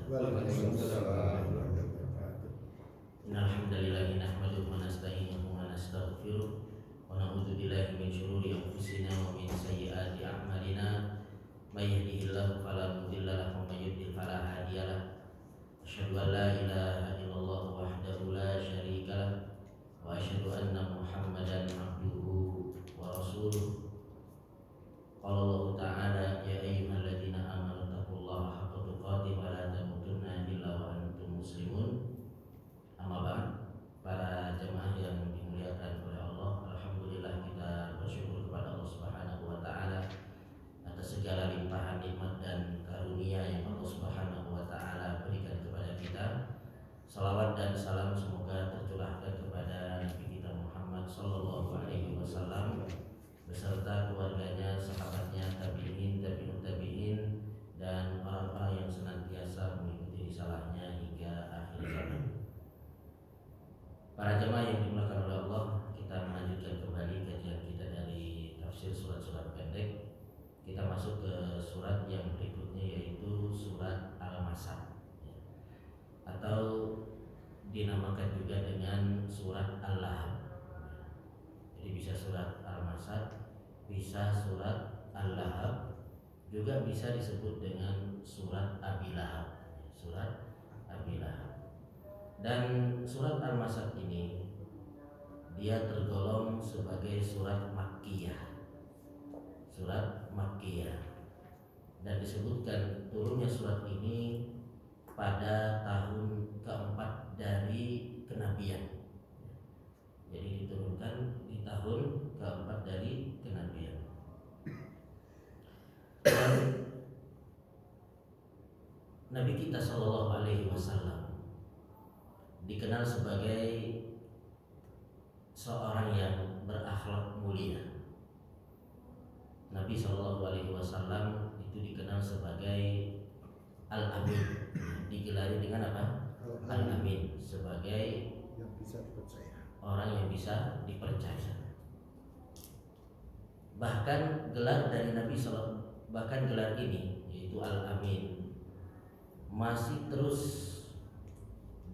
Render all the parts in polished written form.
Waalaikumsalam warahmatullahi wabarakatuh. Innal hamdalillah nahmaduhu wa nasta'inuhu wa nastaghfiruh wa na'udzu billahi min shururi anfusina wa min sayyiati a'malina. May yahdihillahu fala mudilla lahu wa may yudlil fala hadiya lahu. Asyhadu an la ilaha illallah wahdahu la syarika lahu wa asyhadu anna Muhammadan abduhu wa rasuluh. Qala Allah ta'ala ya ayyuhalladzina amanu taqullaha haqqa tuqatih wa la tamutunna illa wa antum muslimun. Amma ba'd, para jemaah yang dimuliakan oleh Allah, alhamdulillah kita bersyukur kepada Allah Subhanahu wa taala atas segala limpahan nikmat dan karunia yang Allah Subhanahu wa taala berikan kepada kita. Salawat dan salam semoga tercurahkan kepada Nabi kita Muhammad sallallahu alaihi wasallam beserta keluarganya, sahabatnya, tabi'in, tabi'ut tabi'in, dan orang-orang yang senantiasa mengikuti risalahnya hingga akhir zaman. Para jemaah yang dimuliakan oleh Allah, kita melanjutkan kembali kajian kita dari tafsir surat-surat pendek. Kita masuk ke surat yang berikutnya, yaitu surat Al-Masad, atau dinamakan juga dengan surat Al-Lahab. Jadi bisa surat Al-Masad, bisa surat Al-Lahab, juga bisa disebut dengan surat Abi Lahab. Surat Abi Lahab. Dan surat Al-Masad ini dia tergolong sebagai surat Makkiyah. Surat Makkiyah. Dan disebutkan turunnya surat ini pada tahun keempat dari kenabian. Jadi diturunkan di tahun keempat dari kenabian. Dan Nabi kita Shallallahu Alaihi Wasallam dikenal sebagai seorang yang berakhlak mulia. Nabi Shallallahu Alaihi Wasallam itu dikenal sebagai Al-Amin, digelari dengan apa? Al-Amin, sebagai yang bisa dipercaya. Orang yang bisa dipercaya. Bahkan gelar dari Nabi Sallallahu, bahkan gelar ini yaitu Al-Amin masih terus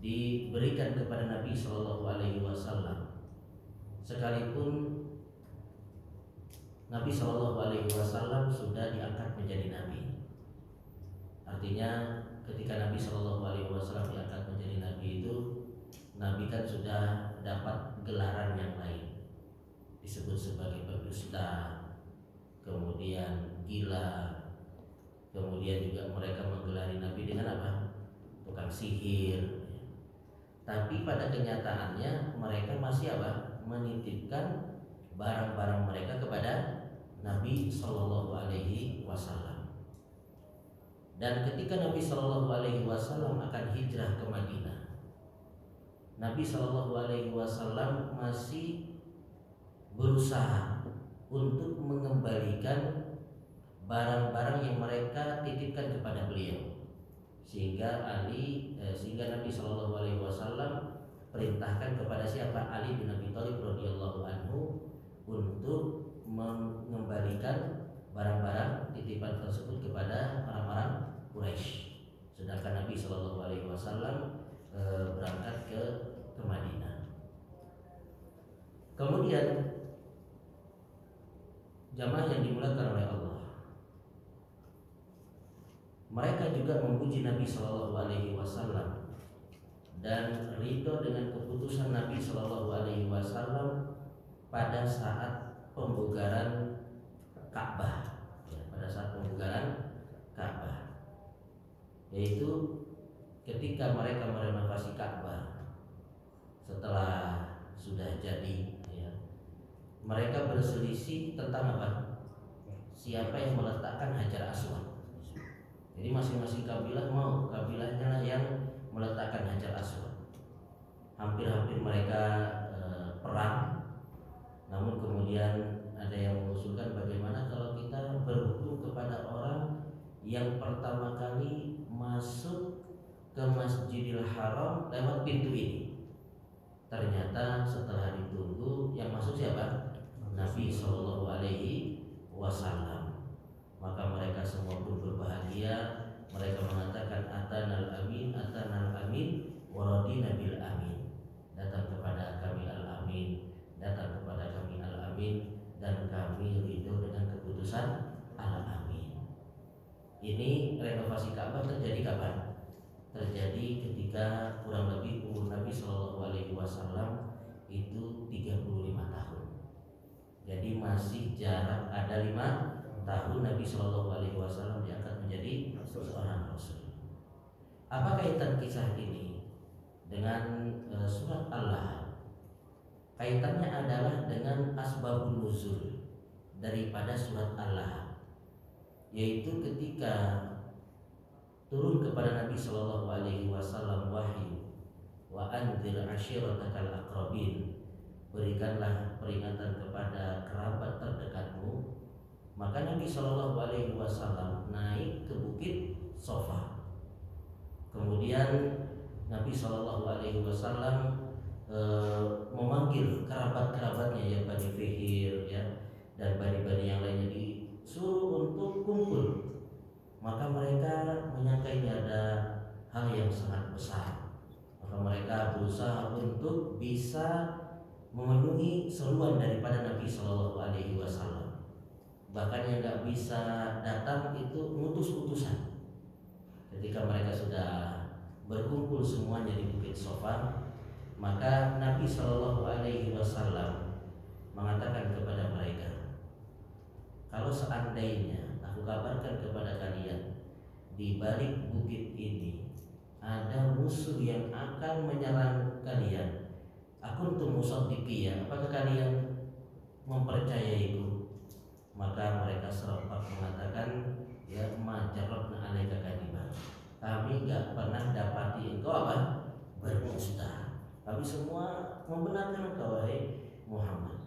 diberikan kepada Nabi Sallallahu Alaihi Wasallam, sekalipun Nabi Sallallahu Alaihi Wasallam sudah diangkat menjadi Nabi. Artinya ketika Nabi Sallallahu Alaihi Wasallam diangkat menjadi Nabi itu, Nabi kan sudah dapat gelaran yang lain, disebut sebagai pendusta, kemudian gila, kemudian juga mereka menggelari Nabi dengan apa? Tukang sihir. Tapi pada kenyataannya mereka masih apa? Menitipkan barang-barang mereka kepada Nabi Sallallahu Alaihi Wasallam. Dan ketika Nabi Sallallahu Alaihi Wasallam akan hijrah ke Madinah, Nabi Shallallahu Alaihi Wasallam masih berusaha untuk mengembalikan barang-barang yang mereka titipkan kepada beliau, sehingga Nabi Shallallahu Alaihi Wasallam perintahkan kepada siapa? Ali bin Abi Thalib radhiyallahu anhu untuk mengembalikan barang-barang titipan tersebut kepada orang-orang Quraisy. Sedangkan Nabi Shallallahu Alaihi Wasallam berangkat ke Madinah. Kemudian jamaah yang dimuliakan oleh Allah, mereka juga memuji Nabi Shallallahu Alaihi Wasallam dan ridho dengan keputusan Nabi Shallallahu Alaihi Wasallam pada saat pembugaran Ka'bah, pada saat pembugaran Ka'bah, yaitu ketika mereka merenovasi Ka'bah setelah sudah jadi, mereka berselisih tentang apa? Siapa yang meletakkan Hajar Aswad. Jadi masing-masing kabilah mau kabilahnya lah yang meletakkan Hajar Aswad. Hampir-hampir mereka perang, namun kemudian ada yang mengusulkan bagaimana kalau kita berhukum kepada orang yang pertama kali masuk ke Masjidil Haram lewat pintu ini. Ternyata setelah ditunggu yang masuk siapa? Nabi Shallallahu Alaihi Wasallam. Maka mereka semua pun berbahagia Mereka mengatakan atanal amin waradina bil amin. Datang kepada kami al amin, datang kepada kami al amin, dan kami ridho dengan keputusan al amin. Ini renovasi Ka'bah terjadi kapan? Terjadi ketika kurang lebih umur Nabi Shallallahu Alaihi Wasallam itu 35 tahun. Jadi masih jarak ada 5 tahun Nabi Shallallahu Alaihi Wasallam diangkat menjadi seorang Rasul. Apa kaitan kisah ini dengan surat Al-Lahab? Kaitannya adalah dengan asbabun nuzul daripada surat Al-Lahab, yaitu ketika turun kepada Nabi Shallallahu Alaihi Wasallam wahyu, wa anzir ashiratakal aqrabin, berikanlah peringatan kepada kerabat terdekatmu. Maka Nabi Shallallahu Alaihi Wasallam naik ke bukit Sofa. Kemudian Nabi Shallallahu Alaihi Wasallam memanggil kerabat-kerabatnya ya, Bani Fihir ya, dan bani-bani yang lainnya, disuruh untuk kumpul. Maka mereka menyangka ini ada hal yang sangat besar. Maka mereka berusaha untuk bisa memenuhi seruan daripada Nabi Shallallahu Alaihi Wasallam. Bahkan yang nggak bisa datang itu ngutus utusan. Ketika mereka sudah berkumpul semuanya di bukit Sofa, maka Nabi Shallallahu Alaihi Wasallam mengatakan kepada mereka, kalau seandainya aku kabarkan kepada kalian di balik bukit ini ada musuh yang akan menyerang kalian, akuntum musaddiqiyya, apakah kalian mempercayaiku? Maka mereka serempak mengatakan, ya majarabna alaika kadiba, kami gak pernah dapati engkau apa? Berdusta. Kami semua membenarkan engkau wahai Muhammad.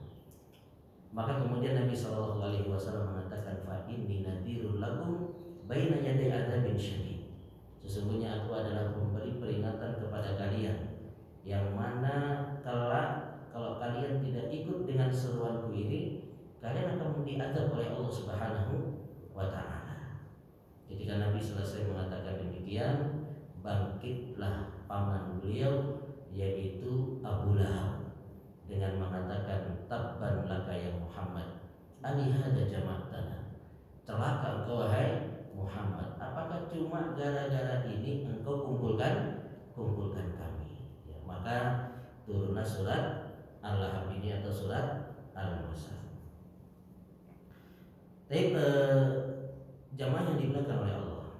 Maka kemudian Nabi Shallallahu Alaihi Wasallam mengatakan, fa inni nadhirul lakum baina yaday adzabin syadid. Sesungguhnya aku adalah pemberi peringatan kepada kalian, yang mana kalau kalian tidak ikut dengan seruanku ini, kalian akan diazab oleh Allah Subhanahu wa Ta'ala. Ketika Nabi selesai mengatakan demikian, bangkitlah paman beliau yaitu Abu Lahab dengan mengatakan, tabban laka ya Muhammad, ali hada jama'tana, celaka engkau wahai Muhammad, apakah cuma gara-gara ini engkau kumpulkan kami ya. Maka turunlah surat Al-Lahab ini atau surat Al-Masad. Tapi jamaah yang dimuliakan oleh Allah,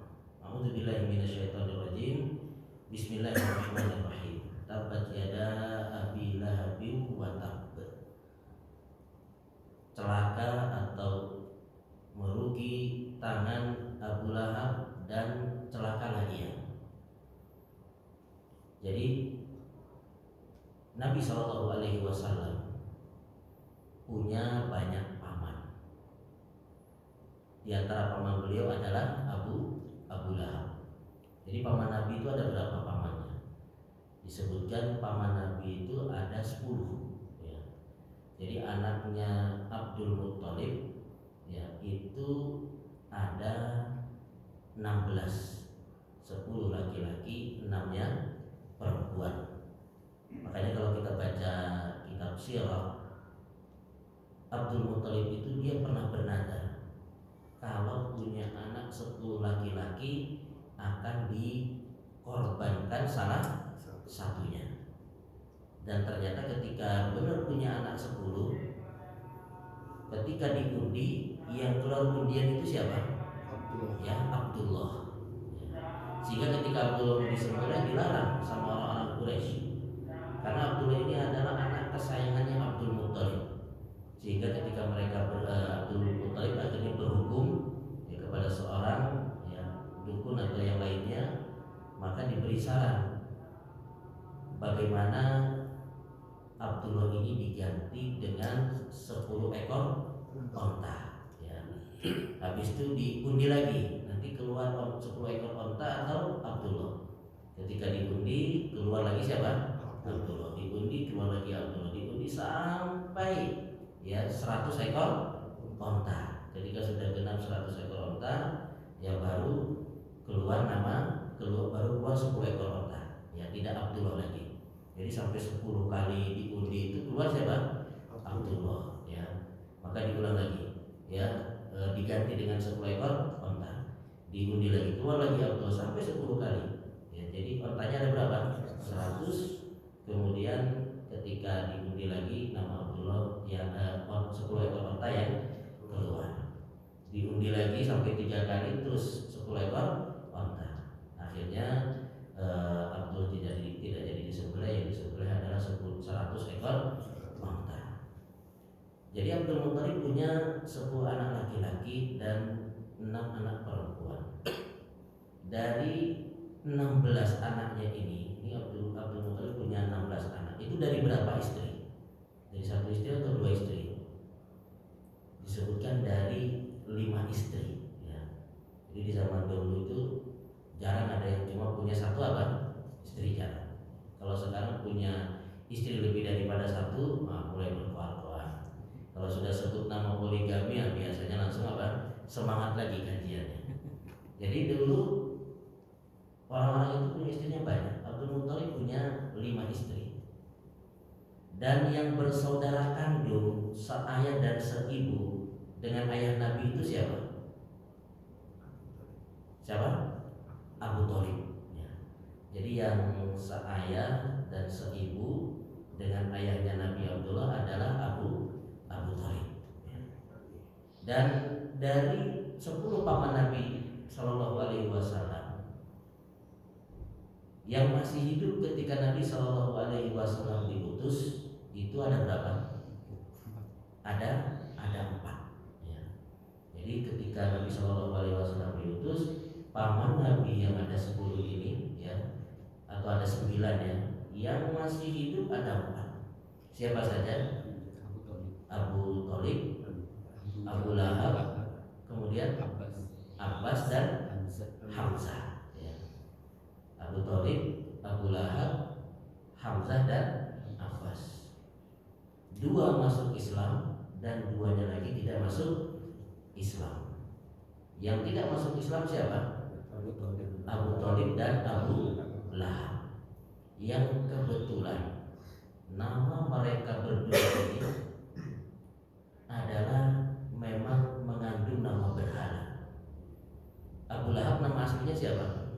a'udzubillahi minasyaitonirrajim, bismillahirrahmanirrahim. Tabbat yada abi lahabin wa tabb. Celaka atau merugi tangan Abu Lahab dan celakalah dia. Jadi Nabi Shallallahu Alaihi Wasallam punya banyak paman. Di antara paman beliau adalah Abu Lahab. Jadi paman Nabi itu ada berapa pamannya? Disebutkan paman Nabi itu ada 10 ya. Jadi anaknya Abdul Muttalib ya, itu ada 16, 10 laki-laki, 6-nya perempuan. Makanya kalau kita baca kitab sirah, Abdul Muttalib itu dia pernah bernadar kalau punya anak 10 laki-laki akan dikorbankan salah satunya. Dan ternyata ketika benar punya anak 10, ketika diundi, yang keluar undian itu siapa? Ya, Abdullah. Sehingga ketika Abdullah mau disembelih dilarang sama orang-orang Quraisy, karena Abdullah ini adalah anak kesayangannya Abdul Muttalib. Sehingga ketika mereka Abdul Muttalib akhirnya berhukum ya, kepada seorang ya, dukun atau yang lainnya, maka diberi saran bagaimana Abdullah ini diganti dengan 10 ekor onta ya. Habis itu diundi lagi, nanti keluar 10 ekor onta atau Abdullah. Ketika diundi keluar lagi siapa? Abdullah. Diundi keluar lagi Abdullah. Diundi sampai ya 100 ekor onta. Ketika sudah genap 100 ekor onta, ya baru baru keluar 10 ekor onta, ya tidak Abdullah lagi. Jadi sampai 10 kali diundi itu keluar siapa? Abdullah, ya. Maka diulang lagi, ya, diganti dengan 10 ekor onta, diundi lagi, keluar lagi Abdullah sampai 10 kali. Ya, jadi ontanya ada berapa? 100. Kemudian ketika diundi lagi nama Abdullah, ya, 10 ekor onta yang keluar. Diundi lagi sampai 3 kali terus 10 ekor onta. Akhirnya Abdul tidak jadi disembelih, yang disembelih adalah 100 ekor onta. Jadi Abdul Muthalib punya 10 anak laki-laki dan 6 anak perempuan. Dari 16 anaknya ini Abdul Muthalib punya 16 anak. Itu dari berapa istri? Dari 1 istri atau 2 istri? Disebutkan dari 5 istri, ya. Jadi di zaman dahulu itu jarang ada yang cuma punya 1 istri, jarang. Kalau sekarang punya istri lebih daripada 1, mulai berkoar-koar. Kalau sudah sebut nama poligami, ya biasanya langsung semangat lagi kajiannya. Jadi dulu orang-orang itu punya istrinya banyak. Abdul Muthalib punya 5 istri. Dan yang bersaudara kandung seayah dan seibu dengan ayah Nabi itu siapa? Abu Thalib, ya. Jadi yang seayah dan seibu dengan ayahnya Nabi Abdullah adalah Abu Thalib, ya. Dan dari 10 paman Nabi Shallallahu Alaihi Wasallam yang masih hidup ketika Nabi Shallallahu Alaihi Wasallam diutus itu ada berapa? Ada 4. Ya. Jadi ketika Nabi Shallallahu Alaihi Wasallam diutus, paman Nabi yang ada 10 ini, ya, atau ada 9, ya, yang masih hidup ada 4. Siapa saja? Abu Thalib, Abu Lahab, kemudian Abbas dan Hamzah, ya. Abu Thalib, Abu Lahab, Hamzah dan Abbas. 2 masuk Islam dan 2-nya lagi tidak masuk Islam. Yang tidak masuk Islam siapa? Abu Thalib dan Abu Lahab. Yang kebetulan nama mereka berdua ini adalah memang mengandung nama berhala. Abu Lahab nama aslinya siapa?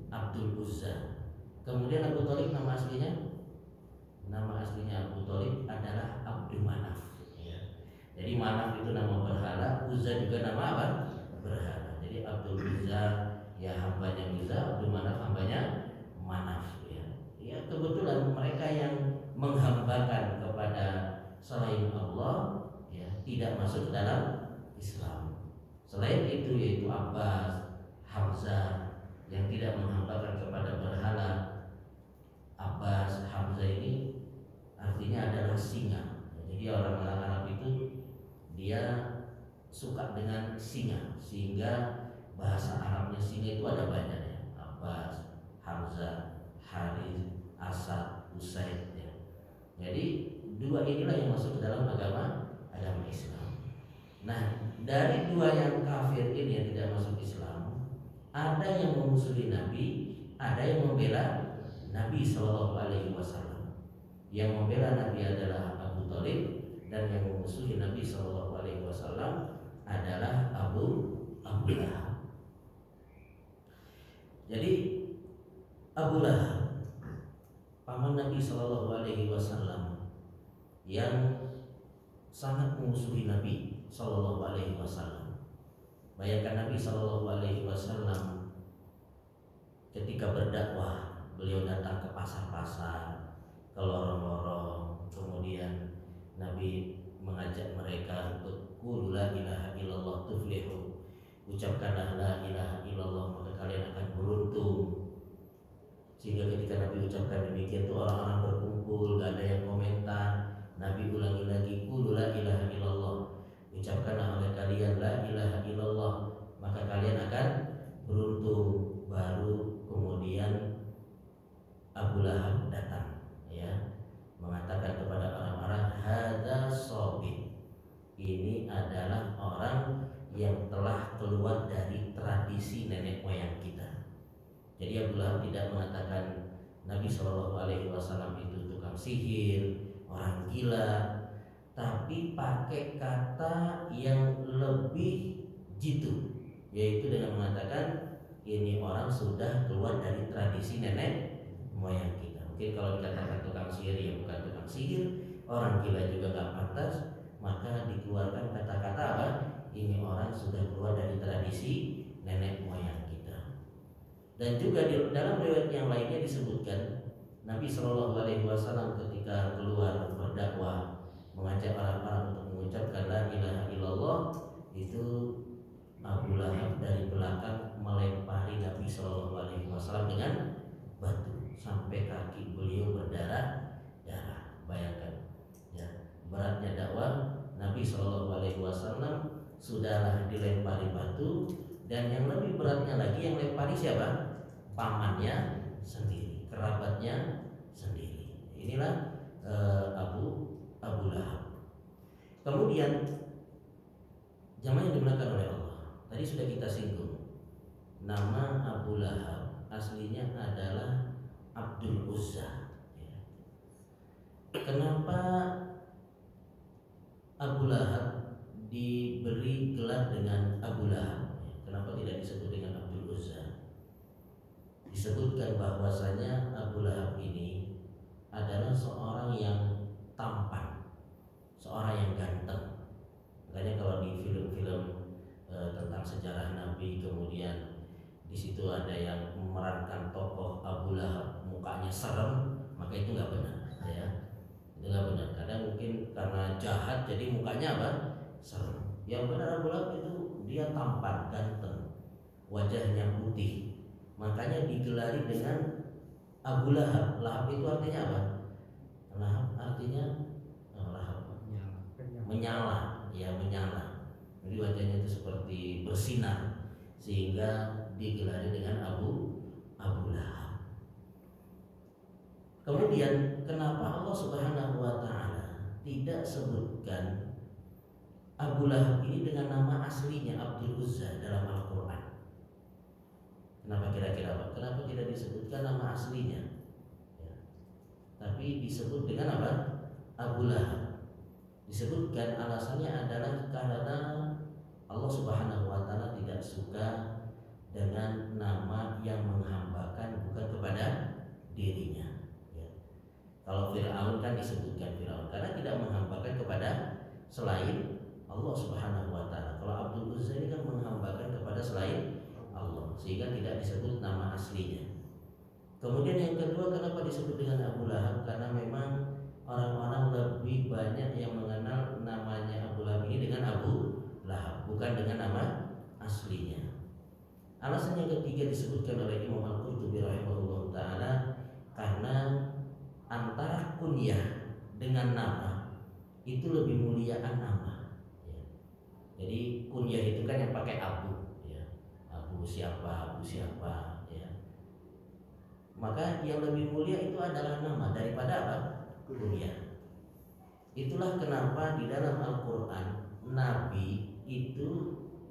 Abdul Uzza. Kemudian Abu Thalib nama aslinya Abu Thalib adalah Abdul Manaf, ya. Jadi Manaf itu nama berhala, Uzza juga nama apa? Berhala. Jadi Abdul Uzza, ya, hambanya Uzza, Abdul Manaf hambanya Manaf, ya. Ya, kebetulan mereka yang menghambakan kepada selain Allah, ya, tidak masuk dalam Islam. Selain itu yaitu Abbas, Hamzah yang tidak menghambakan kepada berhala. Abbas, Hamzah ini artinya adalah singa. Jadi orang-orang Arab itu dia suka dengan singa, sehingga bahasa Arabnya singa itu ada banyak, ya. Abbas, Hamzah, Harith, Asad, Usaid, ya. Jadi 2 inilah yang masuk ke dalam agama Islam. Nah, dari 2 yang kafir ini yang tidak masuk Islam, ada yang memusuhi Nabi, ada yang membela Nabi Shallallahu Alaihi Wasallam. Yang membela Nabi adalah Abu Thalib, dan yang memusuhi Nabi Shallallahu Alaihi Wasallam adalah Abu Lahab. Jadi Abu Lahab, paman Nabi Shallallahu Alaihi Wasallam, yang sangat memusuhi Nabi Shallallahu Alaihi Wasallam. Bayangkan Nabi Shallallahu Alaihi Wasallam ketika berdakwah, beliau datang ke pasar-pasar, ke lorong-lorong, kemudian Nabi mengajak mereka untuk qul la ilaha illallah tuflihu, ucapkanlah la ilaha illallah maka kalian akan beruntung. Sehingga ketika Nabi ucapkan demikian itu orang-orang berkumpul, gak ada yang komentar. Nabi ulangi lagi qul la ilaha illallah, ucapkanlah oleh kalian la ilaha illallah maka kalian akan beruntung. Baru kemudian Abu Lahab datang, ya, mengatakan kepada orang-orang hadza sabit, ini adalah orang yang telah keluar dari tradisi nenek moyang Jadi Abu Lahab tidak mengatakan Nabi SAW itu tukang sihir, orang gila, tapi pakai kata yang lebih jitu, yaitu dengan mengatakan ini orang sudah keluar dari tradisi nenek moyang kita. Mungkin kalau dikatakan tukang sihir ya bukan tukang sihir, orang gila juga nggak pantas, maka dikeluarkan kata-kata apa? Ini orang sudah keluar dari tradisi nenek moyang kita. Dan juga di dalam riwayat yang lainnya disebutkan Nabi SAW ketika keluar berdakwah mengajak orang-orang untuk mengucapkan la ilaha illallah, itu Abu Lahab dari belakang melempari Nabi SAW dengan batu sampai kaki beliau berdarah-darah. Bayangkan ya, beratnya dakwah Nabi SAW sudahlah dilempari batu, dan yang lebih beratnya lagi yang lempari siapa? Pamannya sendiri, kerabatnya sendiri. Inilah Abu Lahab. Kemudian jamaah yang dimuliakan oleh Allah, tadi sudah kita singgung nama Abu Lahab aslinya adalah Abdul Uzza. Kenapa Abu Lahab diberi gelar dengan Abu Lahab? Kenapa tidak disebut dengan Abdul Uzza? Disebutkan bahwasanya Abu Lahab ini adalah seorang yang tampan, seorang yang ganteng. Makanya kalau di film-film tentang sejarah Nabi, kemudian di situ ada yang memerankan tokoh Abu Lahab mukanya serem, maka itu nggak benar, ya. Itu nggak benar. Kadang mungkin karena jahat jadi mukanya apa? Serem. Yang benar Abu Lahab itu dia tampan, ganteng, wajahnya putih. Makanya digelari dengan Abu Lahab. Lahab itu artinya apa? Lahab artinya lahab menyala, ya menyala. Jadi wajahnya itu seperti bersinar, sehingga digelari dengan Abu Lahab. Kemudian kenapa Allah Subhanahu wa taala tidak sebutkan Abu Lahab ini dengan nama aslinya Abdul Uzza dalam Al-Qur'an? Kenapa kira-kira Pak? Kenapa tidak disebutkan nama aslinya? Ya. Tapi disebut dengan apa? Abu Lahab. Disebutkan alasannya adalah karena Allah Subhanahu wa taala tidak suka dengan nama yang menghambakan bukan kepada dirinya. Ya. Kalau Fir'aun kan disebutkan Fir'aun karena tidak menghambakan kepada selain Allah Subhanahu wa taala. Kalau Abdul Uzza ini kan menghambakan kepada selain Allah, sehingga tidak disebut nama aslinya. Kemudian yang kedua, kenapa disebut dengan Abu Lahab? Karena memang orang-orang lebih banyak yang mengenal namanya Abu Lahab ini dengan Abu Lahab, bukan dengan nama aslinya. Alasan yang ketiga disebutkan oleh Imam Al-Qurtubi rahimahullah ta'ala, karena antara kunyah dengan nama itu lebih muliaan nama. Jadi kunyah itu kan yang pakai Abu, Abu siapa, ya. Maka yang lebih mulia itu adalah nama daripada apa? Kunyah. Itulah kenapa di dalam Al-Quran Nabi itu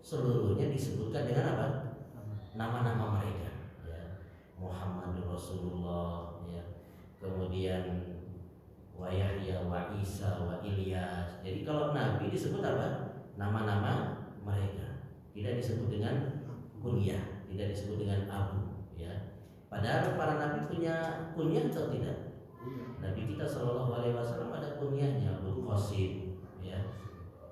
seluruhnya disebutkan dengan apa? Nama-nama mereka, ya. Muhammadur Rasulullah, ya. Kemudian wa Yahya wa Isa wa Ilyas. Jadi kalau Nabi disebut apa? Nama-nama mereka, tidak disebut dengan kunyah, tidak disebut dengan Abu, ya. Padahal para nabi punya kunyah atau tidak? Nabi kita SAW ada kunyahnya Abu Qasim, ya.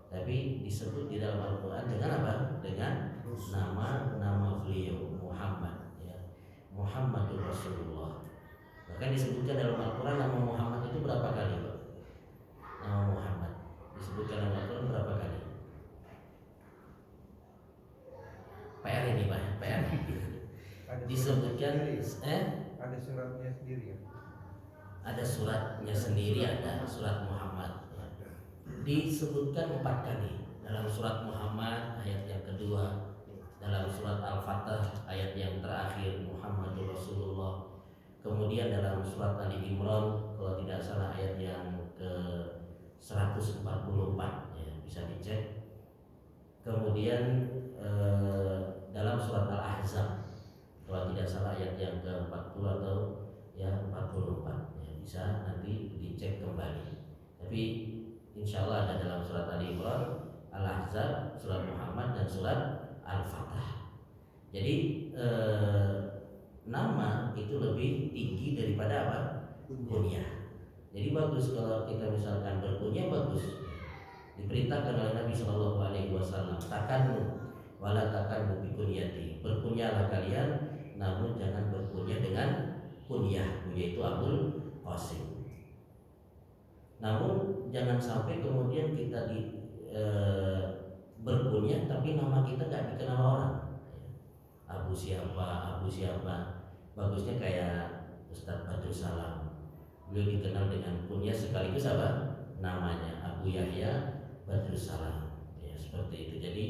Tapi disebut di dalam Al-Quran dengan apa? Dengan nama beliau Muhammad, ya. Muhammadur Rasulullah. Bahkan disebutkan dalam Al-Quran nama Muhammad itu berapa kali, Pak? Nama Muhammad disebutkan dalam Al-Quran berapa kali? PR ini Pak, PR. Disebutkan ada suratnya sendiri ya? Ada suratnya sendiri, ada surat Muhammad, ya. Disebutkan 4 kali dalam surat Muhammad ayat yang kedua, dalam surat Al-Fatah ayat yang terakhir Muhammadur Rasulullah. Kemudian dalam surat Ali Imran kalau tidak salah ayat yang ke 144, ya, bisa dicek. Kemudian dalam surat Al-Ahzab Kalau tidak salah ayat yang ke-40 atau yang 44 ya, bisa nanti dicek kembali. Tapi insya Allah ada dalam surat Ali Imran, Al-Ahzab, surat Muhammad dan surat Al-Fatah. Jadi nama itu lebih tinggi daripada apa? Kunyah. Jadi bagus kalau kita misalkan berkunyah, bagus. Diperintahkan oleh Nabi Shallallahu Alaihi Wasallam, takanmu wala takanmu bikunyati, berkunyahlah kalian, namun jangan berkunyah dengan kunyah, yaitu Abul Qasim. Namun jangan sampai kemudian kita berkunyah tapi nama kita nggak dikenal orang. Abu siapa, Abu siapa. Bagusnya kayak Ustadz Badrus Salam. Beliau dikenal dengan kunyah sekaligus apa? Namanya Abu Yahya Badrus Salam. Ya, seperti itu. Jadi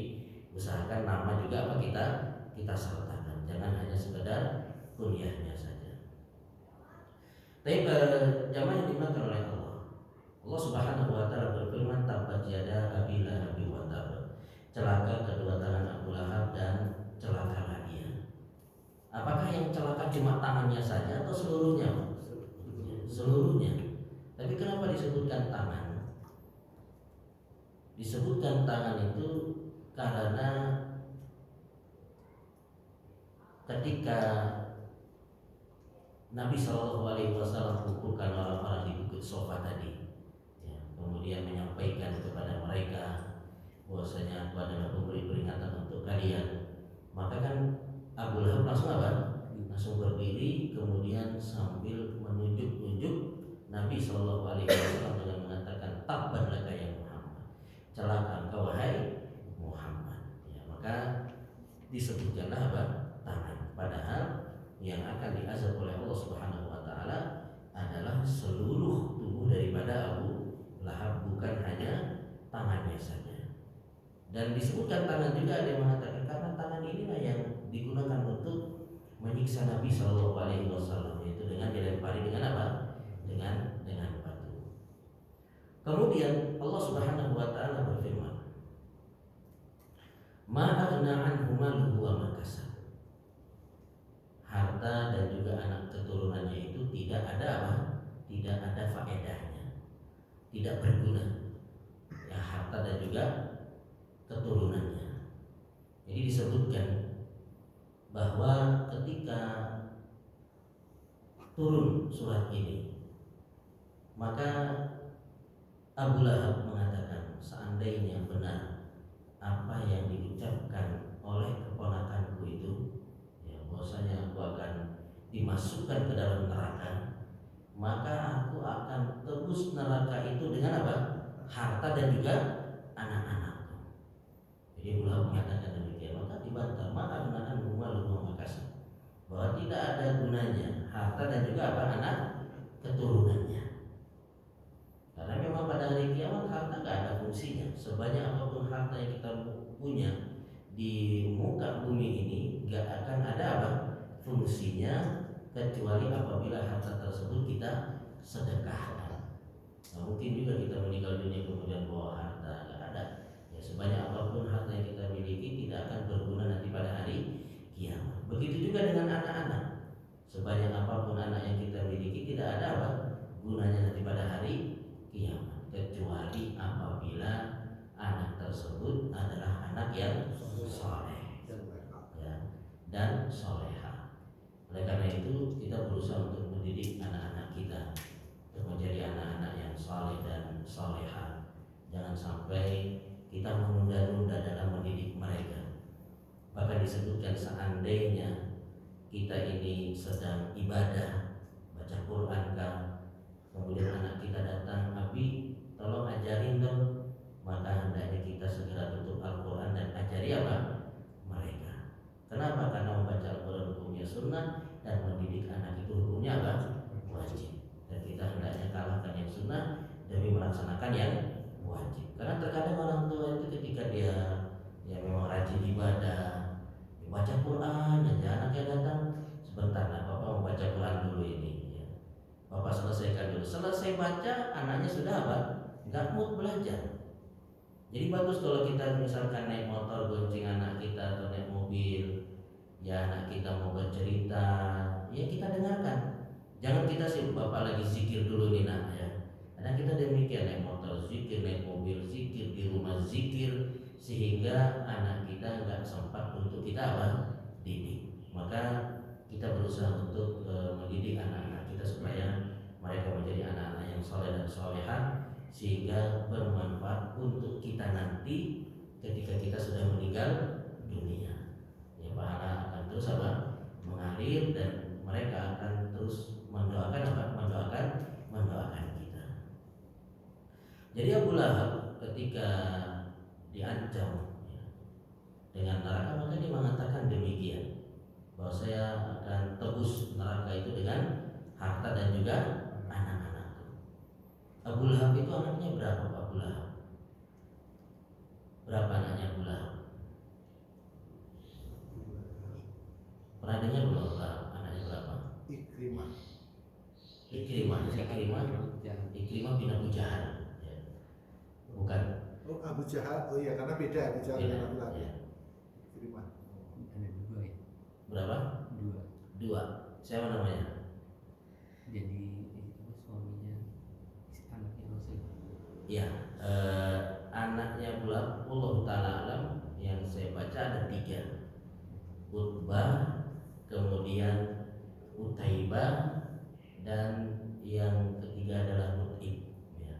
usahakan nama juga apa kita sertakan. Jangan hanya sekedar kunyahnya saja. Tapi jamaah yang dimakan oleh Allah. Allah Subhanahu wa taala berfirman, tabbat yada abi lahab wa tab. Celaka kedua tangan Abu Lahab dan celakalah dia. Apakah yang celaka cuma tangannya saja atau seluruhnya? Seluruhnya. Tapi kenapa disebutkan tangan? Disebutkan tangan itu karena ketika Nabi Shallallahu Alaihi Wasallam mengumpulkan orang-orang di Bukit Sofa tadi, ya, kemudian menyampaikan kepada mereka bahwasanya aku adalah pemberi peringatan untuk kalian, maka kan Abu Lahab langsung apa? Langsung berdiri, kemudian sambil menunjuk-nunjuk Nabi Shallallahu Alaihi Wasallam dengan mengatakan, tabban laka ya Muhammad, celaka engkau wahai Muhammad. Ya, maka disebutkanlah apa? Tangan. Padahal yang akan diazab oleh Allah Subhanahu wa taala adalah seluruh tubuh daripada Abu Lahab, bukan hanya tangannya saja. Dan disebutkan tangan juga, ada yang mengatakan karena tangan inilah yang digunakan untuk menyiksa Nabi Shallallahu Alaihi Wasallam, yaitu dengan dilempari dengan apa? Dengan batu. Kemudian Allah Subhanahu wa taala berfirman, ma aghna anhu maluhu wa ma kasab. Harta dan juga anak keturunannya itu tidak ada apa? Tidak ada faedahnya, tidak berguna. Ya, harta dan juga keturunannya. Jadi disebutkan bahwa ketika turun surat ini, maka Abu Lahab mengatakan, seandainya benar apa yang diucapkan oleh keponakanku itu, ya, bahwasanya aku akan dimasukkan ke dalam neraka, maka aku akan tebus neraka itu dengan apa? Harta dan juga anak-anakku. Jadi Abu Lahab mengatakan demikian, maka dibantah, maka gunakan rumah makasih, bahwa tidak ada gunanya harta dan juga apa? Anak keturunannya. Karena memang pada hari kiamat harta gak ada fungsinya. Sebanyak apapun harta yang kita punya di muka bumi ini, gak akan ada apa? Fungsinya, kecuali apabila harta tersebut kita sedekahkan. Nah, mungkin juga kita meninggal dunia kemudian bawa harta, gak ada. Ya, sebanyak apapun harta yang kita miliki tidak akan berguna nanti pada hari kiamat. Begitu juga dengan anak-anak. Sebanyak apapun anak yang kita miliki tidak ada apa? Gunanya nanti pada hari kiamat, kecuali apabila anak tersebut adalah anak yang soleh, ya, dan soleha. Oleh karena itu kita berusaha untuk mendidik anak-anak kita untuk menjadi anak-anak yang soleh dan soleha. Jangan sampai kita menunda-nunda dalam mendidik mereka. Bahkan disebutkan seandainya kita ini sedang ibadah, baca Quran kan, kemudian anak kita datang, Abi tolong ajarin dong, maka hendaknya kita segera tutup Al-Quran dan ajari apa? Mereka. Kenapa? Karena membaca Al-Quran hukumnya sunnah dan mendidik anak itu hukumnya apa? Wajib. Dan kita hendaknya kalahkan yang sunnah demi melaksanakan yang wajib. Karena terkadang orang tua itu ketika dia ya memang rajin ibadah, baca Quran aja, anaknya datang, sebentar lah Bapak membaca Quran dulu ini ya. Bapak selesaikan dulu. Selesai baca, anaknya sudah apa? Gak mood belajar. Jadi bagus kalau kita misalkan naik motor gonceng anak kita atau naik mobil, ya anak kita mau bercerita, ya kita dengarkan. Jangan kita sih bapak lagi zikir dulu nih nak ya. Karena kita demikian naik motor zikir, naik mobil zikir, di rumah zikir, sehingga anak kita nggak sempat untuk kita apa? Didik. Maka kita berusaha untuk mendidik anak-anak kita supaya mereka menjadi anak-anak yang soleh dan soleha, sehingga bermanfaat untuk kita nanti ketika kita sudah meninggal dunia. Ya, pahala akan terus apa? Mengalir, dan mereka akan terus mendoakan apa? Mendoakan kita. Jadi Abu Lahab ketika diancam ya, dengan neraka, maka dia mengatakan demikian, bahwa saya akan tebus neraka itu dengan harta dan juga anak-anakku. Abu Lahab itu anaknya berapa Pak Abu Lahab? Berapa anaknya Abu Lahab? Pernah dengar belum Pak? Anaknya berapa? Ikrimah. Ikrimah bin Abu Jahal ya. Bukan. Oh, Abu Jahal. Oh iya, karena beda Abu Jahal dan Abu Lahab. Ya. Ikrimah. Ada dua ya? Berapa? Dua. Siapa namanya? Jadi itu suaminya anaknya Rasul. Ya, anaknya Abu Lahab, Allah Ta'ala alam, yang saya baca ada 3. Utbah, kemudian Utaibah, dan yang ketiga adalah Mut'ib ya.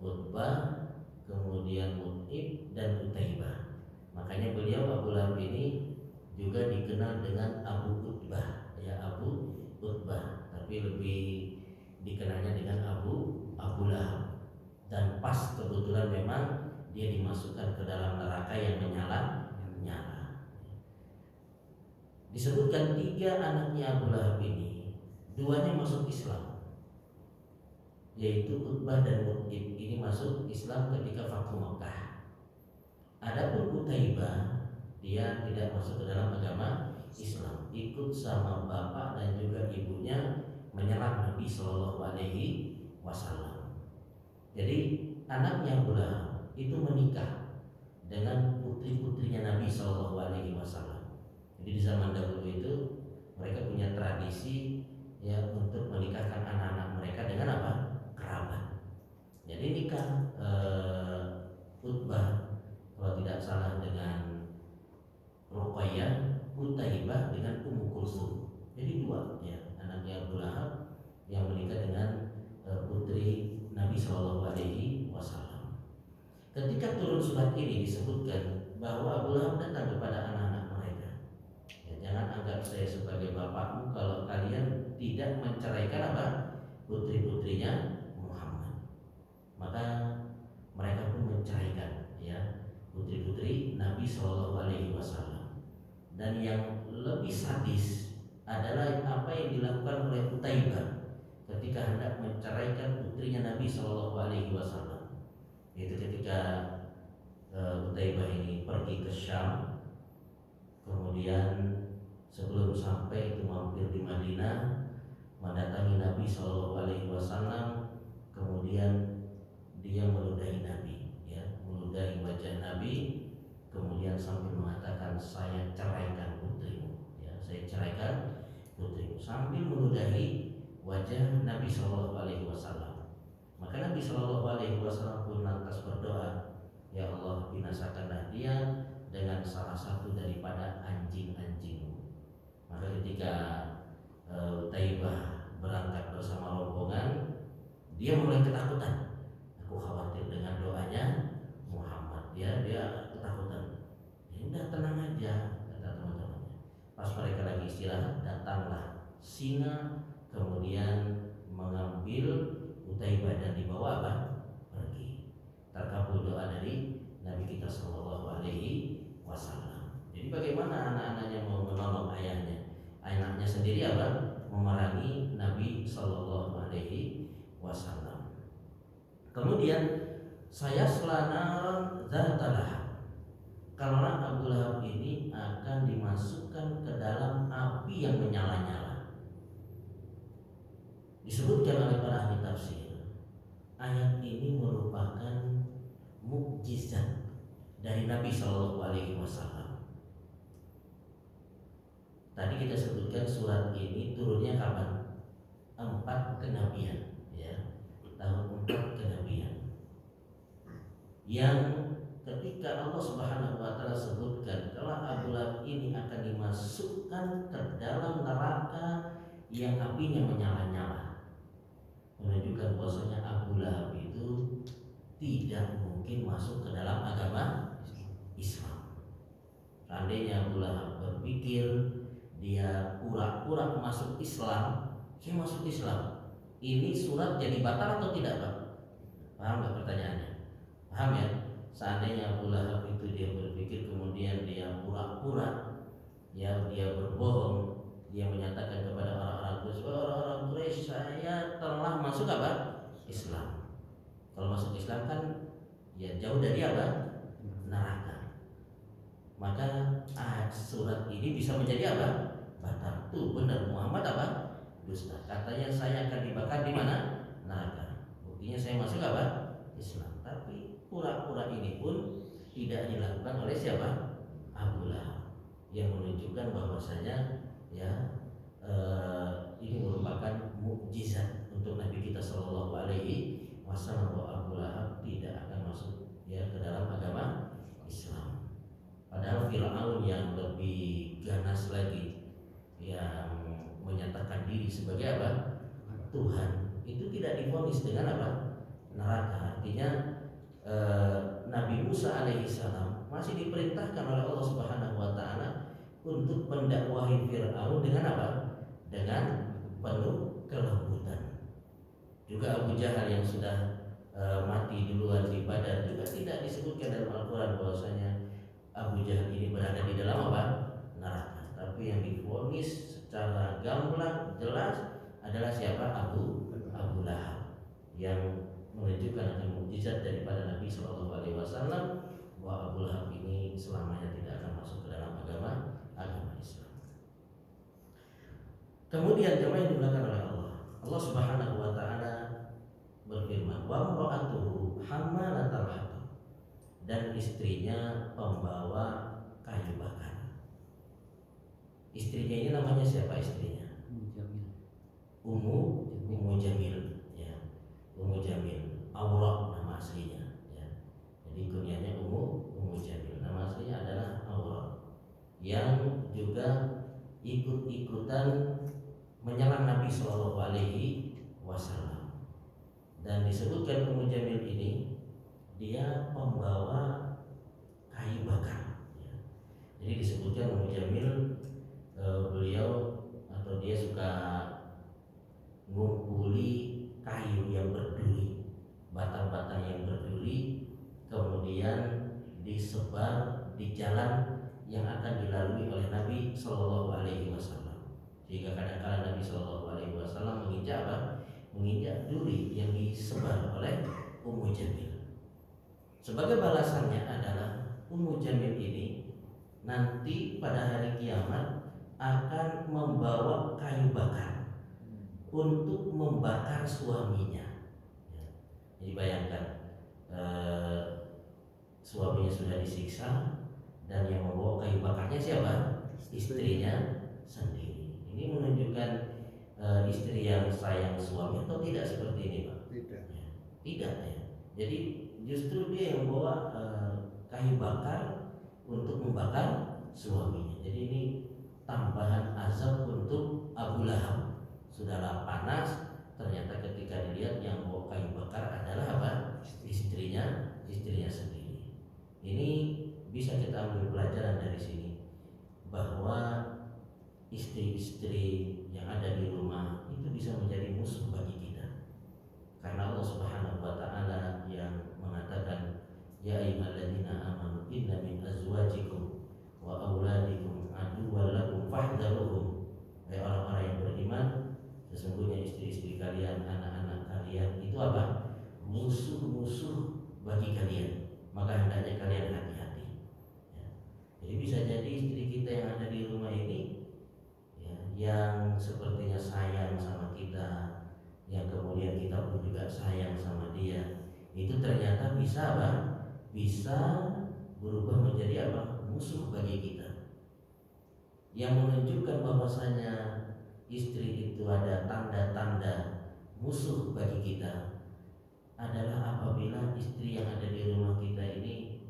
Utbah, kemudian Mut'ib, dan Utaibah. Makanya beliau Abu Lahab ini juga dikenal dengan Abu Utbah ya, Abu Utbah, tapi lebih dikenalnya dengan Abu Lahab. Dan pas kebetulan memang dia dimasukkan ke dalam neraka yang menyala. Disebutkan 3 anaknya Abu Lahab ini, 2-nya masuk Islam, yaitu Utbah dan Mut'ib. Ini masuk Islam ketika Fathu Makkah. Adapun Utaibah, dia tidak masuk ke dalam agama Islam, ikut sama bapak dan juga ibunya menyerang Nabi Shallallahu Alaihi Wasallam. Jadi anaknya Abu Lahab itu menikah dengan putri-putrinya Nabi Shallallahu Alaihi Wasallam. Jadi di zaman dahulu itu mereka punya tradisi ya untuk menikahkan anak-anak mereka dengan apa? Kerabat. Jadi nikah Utbah kalau tidak salah dengan Ruqayyah, Utaibah dengan Ummu Kulsum. Jadi 2 ya anaknya Abu Lahab yang menikah dengan putri Nabi Shallallahu Alaihi Wasallam. Ketika turun surat ini disebutkan bahwa Abu Lahab datang kepada anak-anak mereka. Ya, jangan anggap saya sebagai bapakmu kalau kalian tidak menceraikan apa? Putri-putrinya Muhammad. Maka mereka pun menceraikan ya putri-putri Nabi Shallallahu Alaihi Wasallam. Dan yang lebih sadis adalah apa yang dilakukan oleh Utaibah ketika hendak menceraikan putrinya Nabi Shallallahu Alaihi Wasallam. Itu ketika Utaibah ini pergi ke Syam, kemudian sebelum sampai itu mampir di Madinah, mendatangi Nabi Shallallahu Alaihi Wasallam, kemudian dia meludahi Nabi, ya, meludahi wajah Nabi, kemudian sambil mengatakan saya ceraikan putrimu, ya, saya ceraikan putrimu, sambil meludahi wajah Nabi Shallallahu Alaihi Wasallam. Maka Nabi Shallallahu Alaihi Wasallam pun lantas berdoa, ya Allah, binasakanlah dia dengan salah satu daripada anjing-anjingmu. Maka ketika Utaibah berangkat bersama rombongan, dia mulai ketakutan. Aku khawatir dengan doanya Muhammad. Dia ketakutan. Ya udah, tenang aja, kata teman-temannya. Pas mereka lagi istirahat, datanglah singa, kemudian mengambil Utaibah dan dibawa apa? Pergi. Terkabul doa dari Nabi kita Shallallahu Alaihi Wasallam. Jadi bagaimana anak-anaknya mau menolong ayahnya? Anaknya sendiri apa? Memerangi Nabi Shallallahu Alaihi Wasallam. Kemudian saya selana zatalah, karena Abu Lahab ini akan dimasukkan ke dalam api yang menyala-nyala. Disebutkan oleh para ahli tafsir, ayat ini merupakan mukjizat dari Nabi Shallallahu Alaihi Wasallam. Tadi kita sebutkan surat ini turunnya kapan? 4 kenabian, ya, tahun 4 kenabian. Yang ketika Allah Subhanahu wa taala sebutkan kalau Abu Lahab ini akan dimasukkan ke dalam neraka yang apinya menyala-nyala, menunjukkan bahwasanya Abu Lahab itu tidak mungkin masuk ke dalam agama Islam. Seandainya Abu Lahab berpikir dia pura-pura masuk Islam, saya masuk Islam, ini surat jadi batal atau tidak, Pak? Paham nggak pertanyaannya? Paham ya? Seandainya Abu Lahab itu dia berpikir kemudian dia pura-pura, ya dia berbohong, dia menyatakan kepada orang-orang Quraisy, saya telah masuk apa? Islam. Kalau masuk Islam kan ya jauh dari apa? Neraka. Maka surat ini bisa menjadi apa? Batal. Tuh benar, Muhammad apa? Dusta. Katanya saya akan dibakar di mana? Neraka. Buktinya saya masuk apa? Islam. Tapi pura-pura ini pun tidak dilakukan oleh siapa? Abu Lahab, yang menunjukkan bahwasanya ya ini merupakan mukjizat untuk Nabi kita Shallallahu Alaihi Wasallam, bahwa Abu Lahab tidak akan masuk ya ke dalam agama Islam. Padahal Fir'aun yang lebih ganas lagi, yang menyatakan diri sebagai apa? Tuhan, itu tidak divonis dengan apa? Neraka. Artinya Nabi Musa alaihissalam masih diperintahkan oleh Allah Subhanahu wa taala untuk mendakwahi Fir'aun dengan apa? Dengan penuh kelembutan. Juga Abu Jahal yang sudah mati duluan di Badar juga tidak disebutkan dalam Al-Quran bahwasanya Abu Jahal ini berada di dalam apa? Neraka. Tapi yang divonis secara gamblang jelas adalah siapa? Abu Lahab, yang menunjukkan akan mukjizat daripada Nabi Shallallahu Alaihi Wasallam bahwa Abu Lahab ini selamanya tidak akan masuk ke dalam agama Islam. Kemudian jemaah yang dimuliakan oleh Allah, Allah Subhanahu Wa Taala berfirman, wa imra'atuhu hammalatal hatab, dan istrinya pembawa kayu bakar. Istrinya ini namanya siapa istrinya? Ummu Jamil, ya. Ummu Jamil, Aurah nama aslinya, ya. Jadi kunyahnya Ummu Jamil, nama aslinya adalah Aurah, yang juga ikut-ikutan menyerang Nabi Shallallahu Alaihi Wasallam. Dan disebutkan Ummu Jamil ini dia pembawa kayu bakar, ya. Jadi disebutkan Ummu Jamil beliau atau dia suka ngumpuli kayu yang berduri, batang-batang yang berduri, kemudian disebar di jalan yang akan dilalui oleh Nabi Shallallahu Alaihi Wasallam. Sehingga kadang-kadang Nabi Shallallahu Alaihi Wasallam menginjak apa? Menginjak duri yang disebar oleh Ummu Jamil. Sebagai balasannya adalah Ummu Jamil ini nanti pada hari kiamat akan membawa kayu bakar untuk membakar suaminya. Jadi bayangkan, suaminya sudah disiksa dan yang membawa kayu bakarnya siapa? Istrinya sendiri. Ini menunjukkan istri yang sayang suami atau tidak seperti ini, Pak? Tidak. Ya, tidak ya. Jadi justru dia yang membawa kayu bakar untuk membakar suaminya. Jadi ini tambahan azab untuk Abu Lahab. Sudahlah panas, ternyata ketika dilihat yang bawa kayu bakar adalah apa? Istrinya sendiri. Ini bisa kita ambil pelajaran dari sini, bahwa istri-istri yang ada di rumah itu bisa menjadi musuh bagi kita. Karena Allah Subhanahu wa taala yang mengatakan, ya ayyuhalladzina amanu inna min azwajikum wa auladikum aduwwan lakum fahdharuhum. Hai orang-orang yang beriman, sesungguhnya istri-istri kalian, anak-anak kalian itu apa? Musuh-musuh bagi kalian. Maka hendaknya kalian hati-hati. Ya. Jadi bisa jadi istri kita yang ada di rumah ini, ya, yang sepertinya sayang sama kita, yang kemudian kita pun juga sayang sama dia, itu ternyata bisa apa? Bisa berubah menjadi apa? Musuh bagi kita. yang menunjukkan bahwasanya istri itu ada tanda-tanda musuh bagi kita adalah apabila istri yang ada di rumah kita ini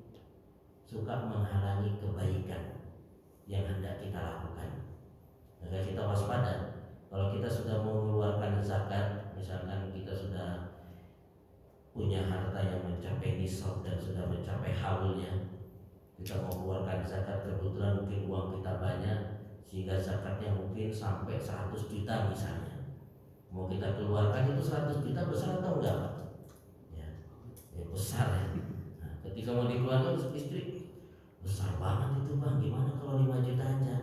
suka menghalangi kebaikan yang hendak kita lakukan. Maka kita waspada. Kalau kita sudah mau mengeluarkan zakat, misalkan kita sudah punya harta yang mencapai nisab dan sudah mencapai haulnya, kita mau keluarkan zakat, kebetulan mungkin uang kita banyak sehingga zakatnya mungkin sampai 100 juta misalnya. Mau kita keluarkan itu 100 juta besar atau enggak, Pak? Ya besar ya. Nah, ketika mau dikeluarkan istri, besar banget itu Bang, gimana kalau 5 juta aja?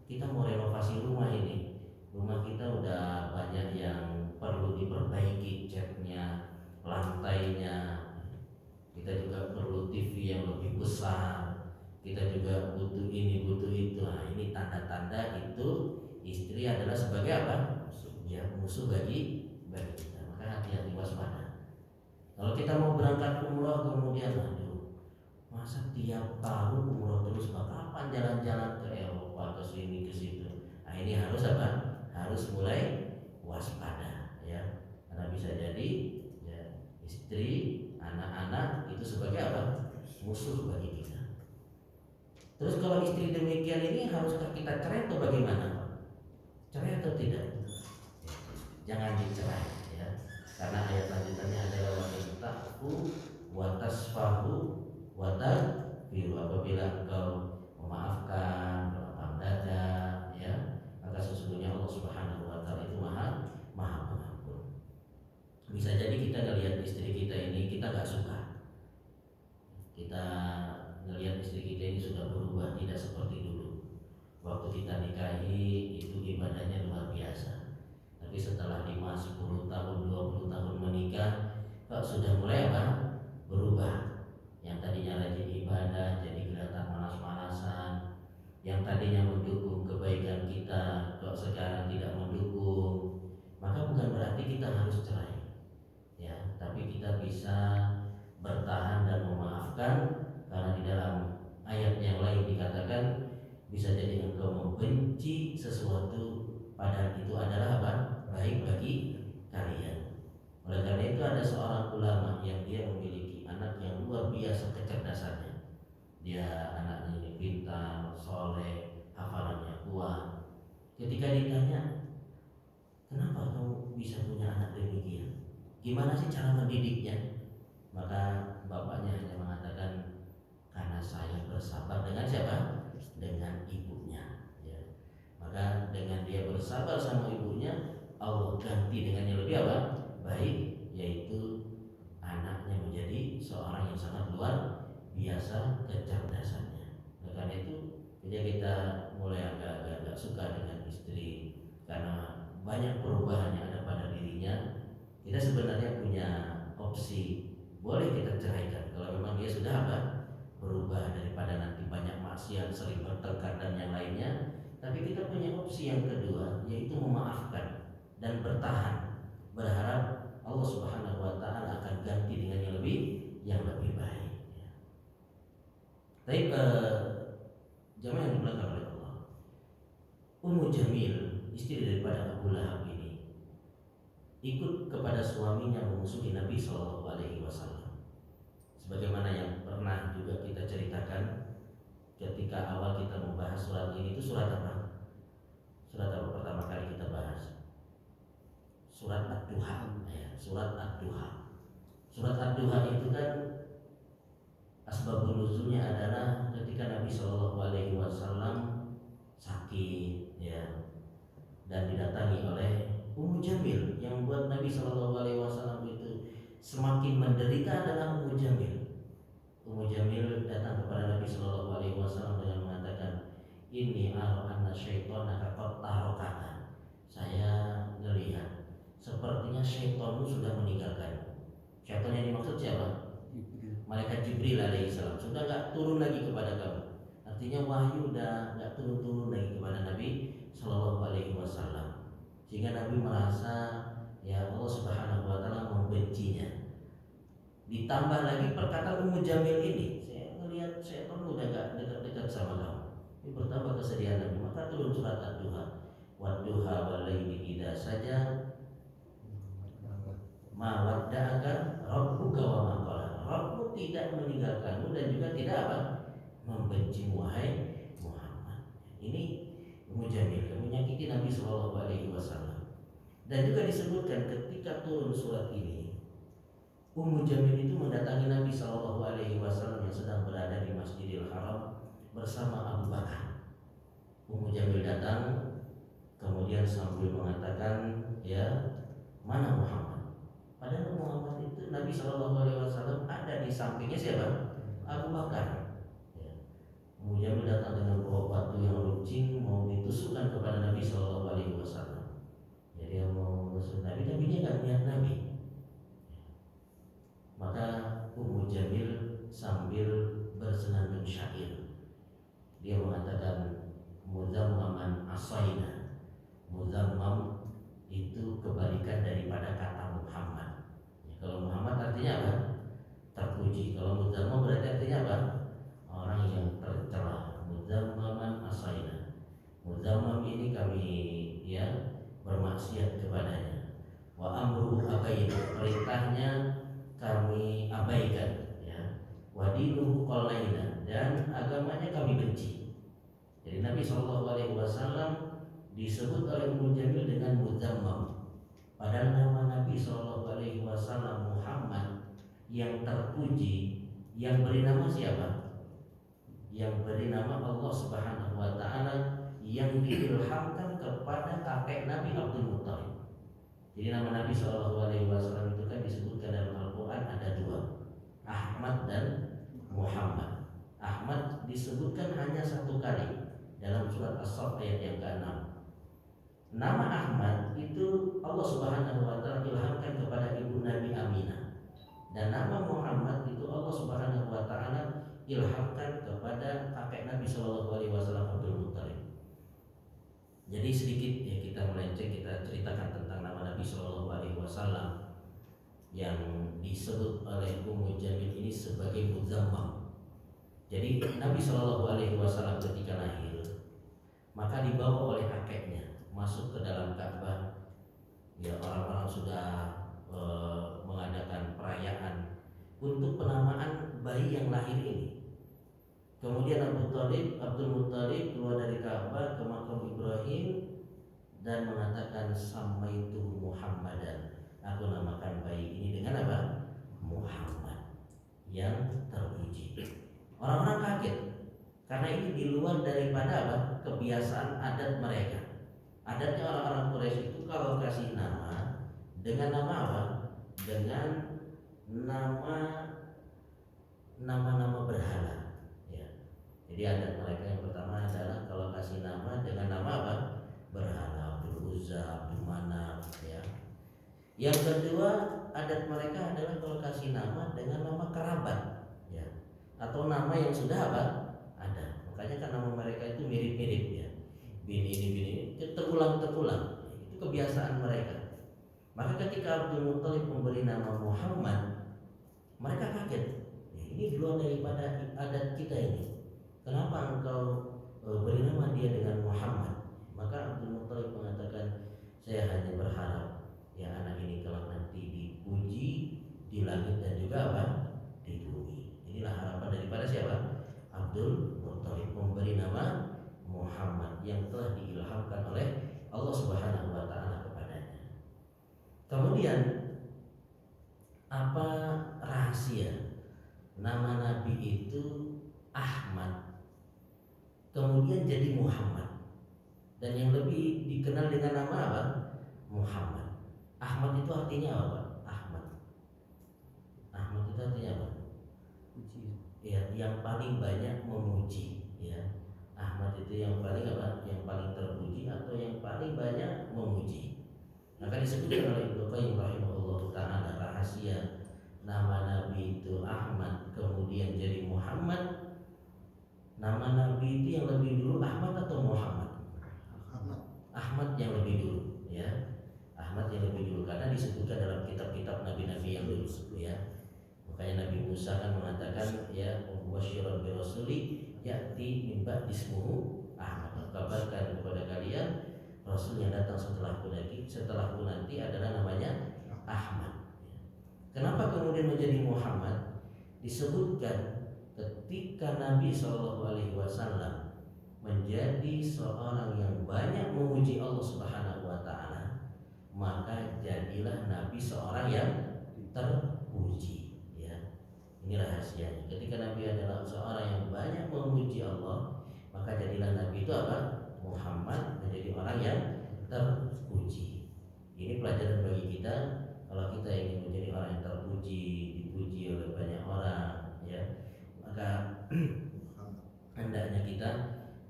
Kita mau renovasi rumah ini. Rumah kita udah banyak yang perlu diperbaiki, catnya, lantainya. Kita juga perlu TV yang lebih besar. Kita juga butuh ini, butuh itu. Nah, ini tanda-tanda itu istri adalah sebagai apa? Ya, musuh bagi kita. Maka hati-hati, waspada. Kalau kita mau berangkat umroh kemudian aduh, masa tiap tahun umroh terus, kapan jalan-jalan ke Eropa, ke sini ke situ. Nah, ini harus apa? Harus mulai waspada ya. Karena bisa jadi ya, istri, anak-anak itu sebagai apa? Musuh bagi kita. Terus kalau istri demikian ini haruskah kita cerai atau bagaimana? Cerai atau tidak? Jangan dicerai ya. Karena ayat lanjutannya adalah wa ta'fu wa tasfahu wa tagfiru. Apabila engkau memaafkan, melapang dada ya, maka sesungguhnya Allah Subhanahu wa taala itu maha pengampun. Bisa jadi kita ngelihat istri kita ini kita nggak suka. Kita ngelihat istri kita ini sudah berubah, tidak seperti dulu. Waktu kita nikahi itu ibadahnya luar biasa. Tapi setelah 5, 10 tahun, 20 tahun menikah, kok sudah mulai apa? Berubah. Yang tadinya rajin ibadah jadi kelihatan malas-malasan. Yang tadinya mendukung kebaikan kita, kok sekarang tidak mendukung. Maka bukan berarti kita harus cerai. Ya, tapi kita bisa bertahan dan memaafkan, karena di dalam ayat yang lain dikatakan bisa jadi engkau membenci sesuatu padahal itu adalah apa? Baik bagi kalian. Oleh karena itu ada seorang ulama yang dia memiliki anak yang luar biasa kecerdasannya. Dia anaknya ini pintar, soleh, hafalannya kuat. Ketika ditanya, kenapa kamu bisa punya anak demikian? Gimana sih cara mendidiknya? Maka bapaknya hanya mengatakan, karena saya bersabar dengan siapa? Dengan ibunya. Ya. Maka dengan dia bersabar sama ibunya, Allah ganti dengan yang lebih apa? Baik, yaitu anaknya menjadi seorang yang sangat luar biasa kecerdasannya. Karena itu ketika kita mulai agak suka dengan istri karena banyak perubahan yang ada pada dirinya, kita sebenarnya punya opsi, boleh kita ceraikan kalau memang dia sudah apa? Berubah daripada nanti banyak maksiat, sering bertengkar dan yang lainnya. Tapi kita punya opsi yang kedua, yaitu memaafkan dan bertahan, berharap Allah Subhanahu wa taala akan ganti dengan yang lebih baik. Tapi jamaah yang dimuliakan oleh Allah, Ummu Jamil, istri daripada Abu Lahab ini, ikut kepada suaminya memusuhi Nabi Shallallahu Alaihi Wasallam. Sebagaimana yang pernah juga kita ceritakan ketika awal kita membahas surat ini, itu surat apa? Surat apa pertama kali kita bahas? Surat Ad-Duha, ya, surat Ad-Duha. Surat Ad-Duha itu kan asbabun nuzulnya adalah ketika Nabi Shallallahu Alaihi Wasallam sakit, ya, dan didatangi oleh Ummu Jamil. Yang buat Nabi Shallallahu Alaihi Wasallam itu semakin menderita adalah Ummu Jamil. Ummu Jamil datang kepada Nabi Shallallahu Alaihi Wasallam dengan mengatakan, ini anna syaitana qad tarokaka. Saya melihat sepertinya syaitanmu sudah meninggalkan. Syaitan yang dimaksud siapa? Malaikat Jibril alaihissalam sudah gak turun lagi kepada kamu. Artinya wahyu udah gak turun-turun lagi kepada Nabi Shallallahu Alaihi Wasallam. Sehingga Nabi merasa ya Allah Subhanahu Wa Taala membencinya. Ditambah lagi perkataan Ummu Jamil ini, saya melihat syaitan udah gak dekat-dekat sama kamu. Ini bertambah kesedihan Nabi. Maka turun surat Ad-Duha. Wadduha walaili idza saja ma wadda'aka rabbuka wa ma qala. Rabbmu tidak meninggalkanmu dan juga tidak apa? Membencimu wahai Muhammad. Ini mujamil, menyakiti Nabi Shallallahu Alaihi Wasallam. Dan juga disebutkan ketika turun surat ini, Ummu Jamil itu mendatangi Nabi Shallallahu Alaihi Wasallam yang sedang berada di Masjidil Haram bersama Abu Bakar. Ummu Jamil datang, kemudian sambil mengatakan, ya mana Muhammad? Padahal Muhammad itu Nabi Shallallahu Alaihi Wasallam ada di sampingnya siapa? Abu Bakar. Ummu Jamil datang dengan bawa batu yang runcing mau ditusukkan kepada Nabi Shallallahu Alaihi Wasallam. Jadi yang mau menusuk Nabi, Nabinya nggak niat Nabi. Maka Ummu Jamil sambil bersenandung syair, dia mengatakan muzammaman asaina. Muzammam itu kebalikan daripada kata Muhammad. Kalau Muhammad artinya apa? Terpuji. Kalau muzammam berarti artinya apa? Orang yang tercela. Muzammaman asaina. Muzammam ini kami ya bermaksiat kepadanya. Wa amru abaina, perintahnya kami abaikan, ya. Wa dinuhu qalaina, dan agamanya kami benci. Jadi Nabi Shallallahu Alaihi Wasallam disebut oleh Ummu Jamil dengan muzammam. Padahal nama Nabi Shallallahu Alaihi Wasallam Muhammad yang terpuji, yang beri nama siapa? Yang beri nama Allah Subhanahu Wa Taala, yang diilhamkan kepada kakek Nabi Abdul Muttalib. Jadi nama Nabi Shallallahu Alaihi Wasallam itu kan disebutkan dalam Al-Quran ada dua, Ahmad dan Muhammad. Ahmad disebutkan hanya satu kali dalam surat As-Saff ayat yang ke-6. Nama Ahmad itu Allah Subhanahu Wa Taala ilhamkan kepada ibu Nabi Aminah, dan nama Muhammad itu Allah Subhanahu Wa Taala ilhamkan kepada kakek Nabi Shallallahu Alaihi Wasallam Abdul Muttalib. Jadi sedikit ya kita melenceng, kita ceritakan tentang nama Nabi Shallallahu Alaihi Wasallam yang disebut oleh Ummu Jamil ini sebagai muzammam. Jadi Nabi Shallallahu Alaihi Wasallam ketika lahir, maka dibawa oleh kakeknya masuk ke dalam Ka'bah. Ya, orang-orang sudah mengadakan perayaan untuk penamaan bayi yang lahir ini. Kemudian Abdul Muttalib keluar dari Ka'bah ke makam Ibrahim dan mengatakan samaitu Muhammadan. Aku namakan bayi ini dengan apa? Muhammad, yang terpuji. Orang-orang kaget karena ini di luar daripada apa? Kebiasaan adat mereka. Adatnya orang-orang Quraisy itu kalau kasih nama dengan nama apa? Dengan nama berhala. Jadi adat mereka yang pertama adalah kalau kasih nama dengan nama apa? Berhala, Abdul Uzza, Abdul Manaf, ya. Yang kedua adat mereka adalah kalau kasih nama dengan nama kerabat, ya, atau nama yang sudah apa? Ada. Makanya kan nama mereka itu mirip-mirip, ya. Bin ini terulang. Itu kebiasaan mereka. Maka ketika Abdul Muttalib memberi nama Muhammad, mereka kaget. Ini luar daripada adat kita ini. Kenapa engkau beri nama dia dengan Muhammad? Maka Abdul Muttalib mengatakan, saya hanya berharap ya anak ini kelak nanti dipuji di langit dan juga apa? Di bumi. Inilah harapan daripada siapa? Abdul Muttalib memberi nama Muhammad yang telah diilhamkan oleh Allah Subhanahu Wa Taala kepadanya. Kemudian apa rahasia nama Nabi itu Ahmad kemudian jadi Muhammad, dan yang lebih dikenal dengan nama apa? Muhammad. Ahmad itu artinya apa? Ahmad itu artinya apa? Puji. Ya, yang paling banyak memuji, ya. Ahmad itu yang paling apa? Yang paling terpuji atau yang paling banyak memuji. Maka disebutkan oleh Ibnu Qayyim rahimahullah taala rahasia nama Nabi itu Ahmad kemudian jadi Muhammad. Nama Nabi itu yang lebih dulu Ahmad atau Muhammad? Ahmad yang lebih dulu, ya. Ahmad yang lebih dulu karena disebutkan dalam kitab-kitab nabi-nabi yang dulu, ya. Makanya Nabi Musa kan mengatakan ya mubasysyiran bi rasuli ya'ti min ba'di ismuhu Ahmad. Kabarkan kepada kalian Rasul yang datang setelahku nanti adalah namanya Ahmad. Kenapa kemudian menjadi Muhammad? Disebutkan ketika Nabi SAW menjadi seorang yang banyak memuji Allah Subhanahu wa taala, maka jadilah Nabi seorang yang terpuji, ya. Ini rahasianya. Ketika Nabi adalah seorang yang banyak memuji Allah, maka jadilah Nabi itu apa? Muhammad menjadi orang yang terpuji. Ini pelajaran bagi kita. Kalau kita ingin menjadi orang yang terpuji, dipuji oleh banyak orang, ya, maka hendaknya kita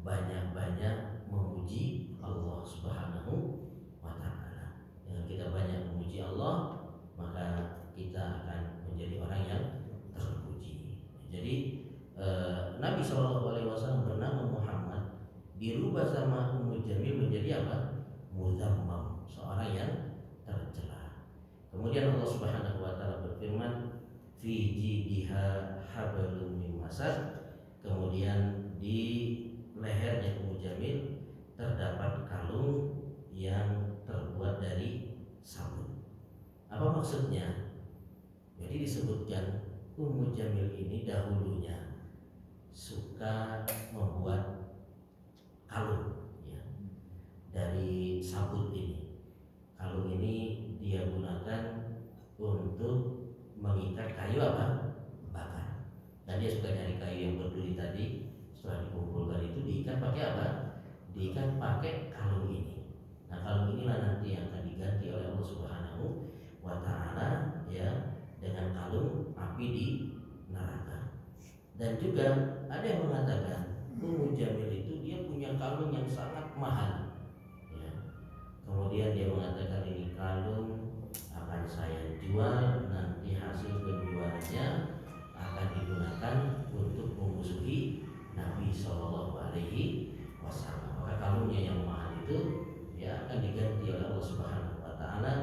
banyak-banyak memuji Allah Subhanahu wa taala. Dengan kita banyak memuji Allah, maka kita akan menjadi orang yang terpuji. Jadi Nabi SAW bernama Muhammad dirubah sama Ummu Jamil menjadi apa? Muzammam, seorang yang tercela. Kemudian Allah Subhanahu wa taala berfirman, fi jidiha hablum min masad. Kemudian di lehernya Ummu Jamil terdapat kalung yang terbuat dari sabun. Apa maksudnya? Jadi disebutkan Ummu Jamil ini dahulunya suka membuat kalung, ya, dari sabun ini. Kalung ini dia gunakan untuk mengikat kayu apa? Bakar. Dan dia suka nyari kayu yang berduri tadi. Setelah dikumpulkan itu diikat pakai apa? Diikat pakai kalung ini. Nah, kalung inilah nanti yang akan diganti oleh Allah Subhanahu wa taala, ya, dengan kalung api di neraka. Dan juga ada yang mengatakan Ummu Jamil itu dia punya kalung yang sangat mahal, ya. Kemudian dia mengatakan ini kalung akan saya jual, nanti hasil penjualannya akan digunakan untuk memusuhi Nabi Shallallahu Alaihi Wasallam. Maka kalungnya yang mahal itu ya akan diganti oleh Allah Subhanahu Wa Taala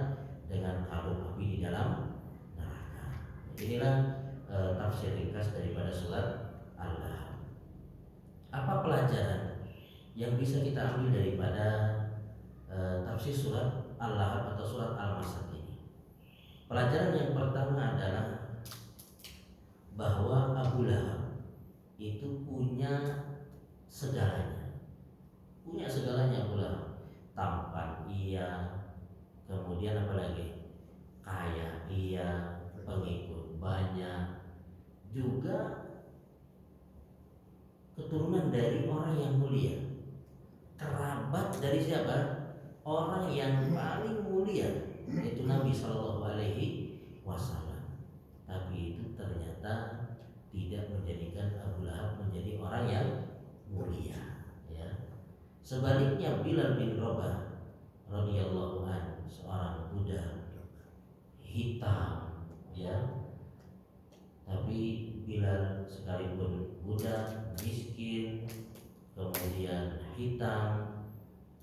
dengan kalung api di dalam neraka. Inilah tafsir ringkas daripada surat Al-Lahab. Apa pelajaran yang bisa kita ambil daripada tafsir surat Al-Lahab atau surat Al-Masad ini? Pelajaran yang pertama adalah bahwa Abu Lahab itu punya segalanya. Punya segalanya Abu Lahab. Tampan iya, kemudian apa lagi? Kaya iya, pengikut banyak, juga keturunan dari orang yang mulia, kerabat dari siapa? Orang yang paling mulia, yaitu Nabi Shallallahu Alaihi Wasallam. Tapi itu ternyata tidak menjadikan Abu Lahab menjadi orang yang mulia, ya. Sebaliknya Bilal bin Rabah radhiyallahu anhu, seorang budak hitam, ya. Tapi Bilal sekalipun budak miskin, kemudian hitam,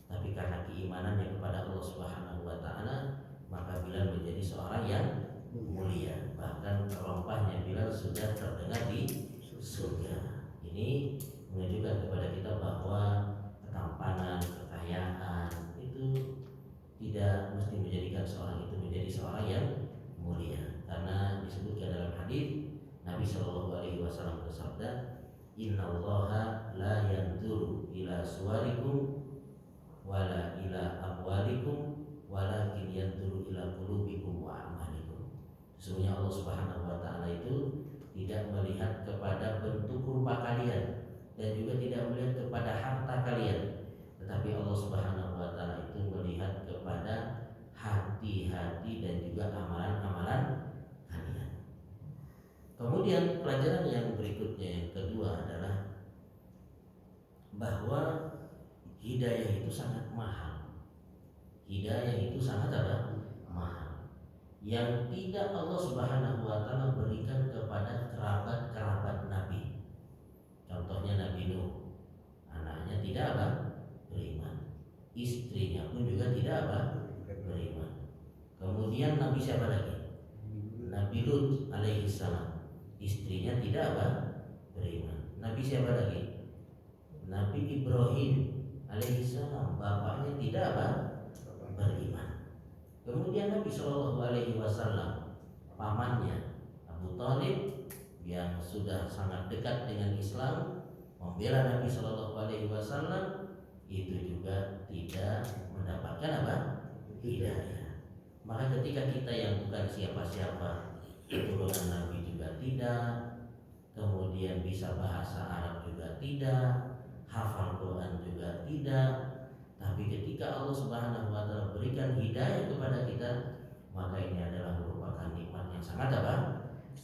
tapi karena keimanannya kepada Allah Subhanahu wa taala, maka Bilal menjadi seorang yang mulia. Bahkan rompahnya Bilal sudah terdengar di surga. Ini menunjukkan kepada kita bahwa ketampanan, kekayaan itu tidak mesti menjadikan seorang itu menjadi seorang yang mulia. Karena disebutkan dalam hadis Nabi Shallallahu Alaihi Wasallam bersabda, Innallaha la yanzuru ila suwarikum wala ila amwalikum walakin yanzuru ila qulubikum wa a'malikum. Sesungguhnya Allah Subhanahu wa taala itu tidak melihat kepada bentuk rupa kalian dan juga tidak melihat kepada harta kalian, tetapi Allah Subhanahu wa taala itu melihat kepada hati-hati dan juga amalan-amalan kalian. Kemudian pelajaran yang berikutnya, yang kedua, adalah bahwa hidayah itu sangat mahal. Hidayah itu sangat mahal. Yang tidak Allah Subhanahu wa taala berikan kepada kerabat-kerabat Nabi. Contohnya Nabi Nuh. Anaknya tidak beriman. Istrinya pun juga tidak beriman. Kemudian Nabi siapa lagi? Nabi Lut alaihi salam. Istrinya tidak beriman. Nabi siapa lagi? Nabi Ibrahim alaihissalam, bapaknya tidak apa? Beriman. Kemudian Nabi Shallallahu Alaihi Wasallam, pamannya Abu Thalib yang sudah sangat dekat dengan Islam, membela Nabi Shallallahu Alaihi Wasallam, itu juga tidak mendapatkan apa? Hidayah. Maka ketika kita yang bukan siapa-siapa, keturunan Nabi juga tidak, kemudian bisa bahasa Arab juga tidak, hafal Quran juga tidak, tapi ketika Allah Subhanahu wa taala berikan hidayah kepada kita, maka ini adalah merupakan nikmat yang sangat apa?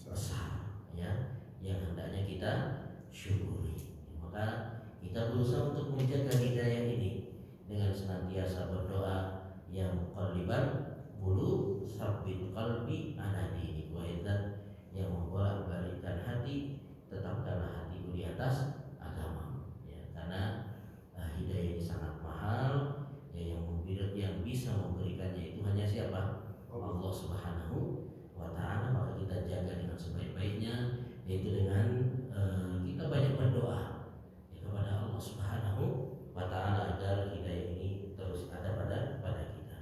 Besar, ya, yang hendaknya kita syukuri. Maka kita berusaha untuk menjaga hidayah ini dengan senantiasa berdoa, ya muqallibal qulub tsabbit qalbi ala dinik, wa yang membolak-balikkan hati, tetapkanlah hatiku di atas agama, ya, karena hidayah ini sangat mahal, ya, yang bisa memberikannya itu hanya siapa? Allah Subhanahu wa taala. Maka kita jaga dengan sebaik-baiknya, yaitu dengan kita banyak berdoa, ya, kepada Allah Subhanahu wa taala agar hidayah ini terus ada pada kita.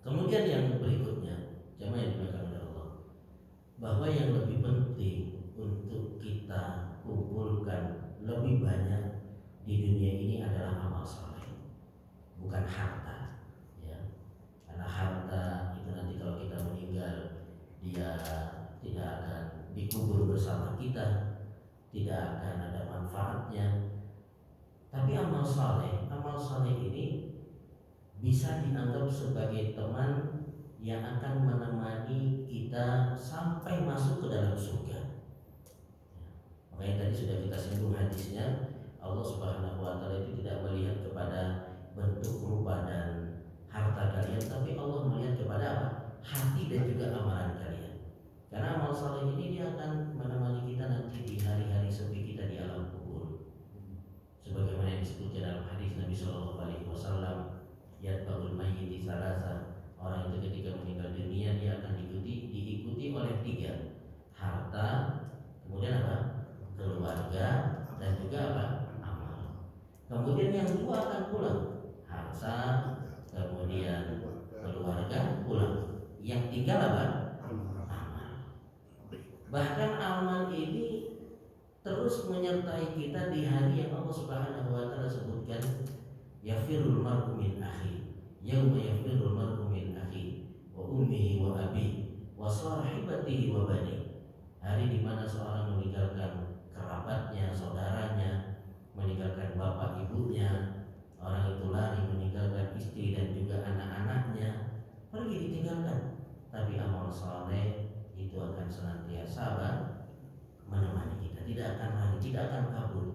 Kemudian yang berikutnya, jemaah yang dimuliakan oleh Allah, bahwa yang lebih penting untuk kita kumpulkan lebih banyak di dunia ini adalah amal saleh, bukan harta, ya. Karena harta itu nanti kalau kita meninggal, dia tidak akan dikubur bersama kita, tidak akan ada manfaatnya. Tapi amal saleh ini bisa dianggap sebagai teman yang akan menemani kita sampai masuk ke dalam surga. Makanya tadi sudah kita singgung hadisnya, Allah Subhanahu wa taala itu tidak melihat kepada bentuk rupa dan harta kalian, tapi Allah melihat kepada apa? Hati dan juga amalan kalian. Karena amal saleh ini dia akan menemani kita nanti di hari-hari sepi kita di alam kubur. Sebagaimana yang disebutkan dalam hadis Nabi Shallallahu Alaihi Wasallam, yatba'ul mayyit salasa, orang itu ketika meninggal dunia dia akan diikuti oleh 3, harta, kemudian apa? Keluarga, dan juga apa? Amal. Kemudian yang 2 akan pulang, harta, kemudian keluarga, pulang. Yang tinggal apa? Amal. Bahkan amal ini terus menyertai kita di hari yang Allah Subhanahu wa taala sebutkan, yafirul mar'u min akhi, yauma yafirul mar'u min akhi wa ummihi wa abihi wa sahibatihi wa bani. Hari di mana seorang meninggalkan kerabatnya, saudaranya, meninggalkan bapak ibunya, orang itu lari meninggalkan istri dan juga anak-anaknya, pergi ditinggalkan. Tapi amal saleh itu akan senantiasa menemani kita, tidak akan lari, tidak akan kabur.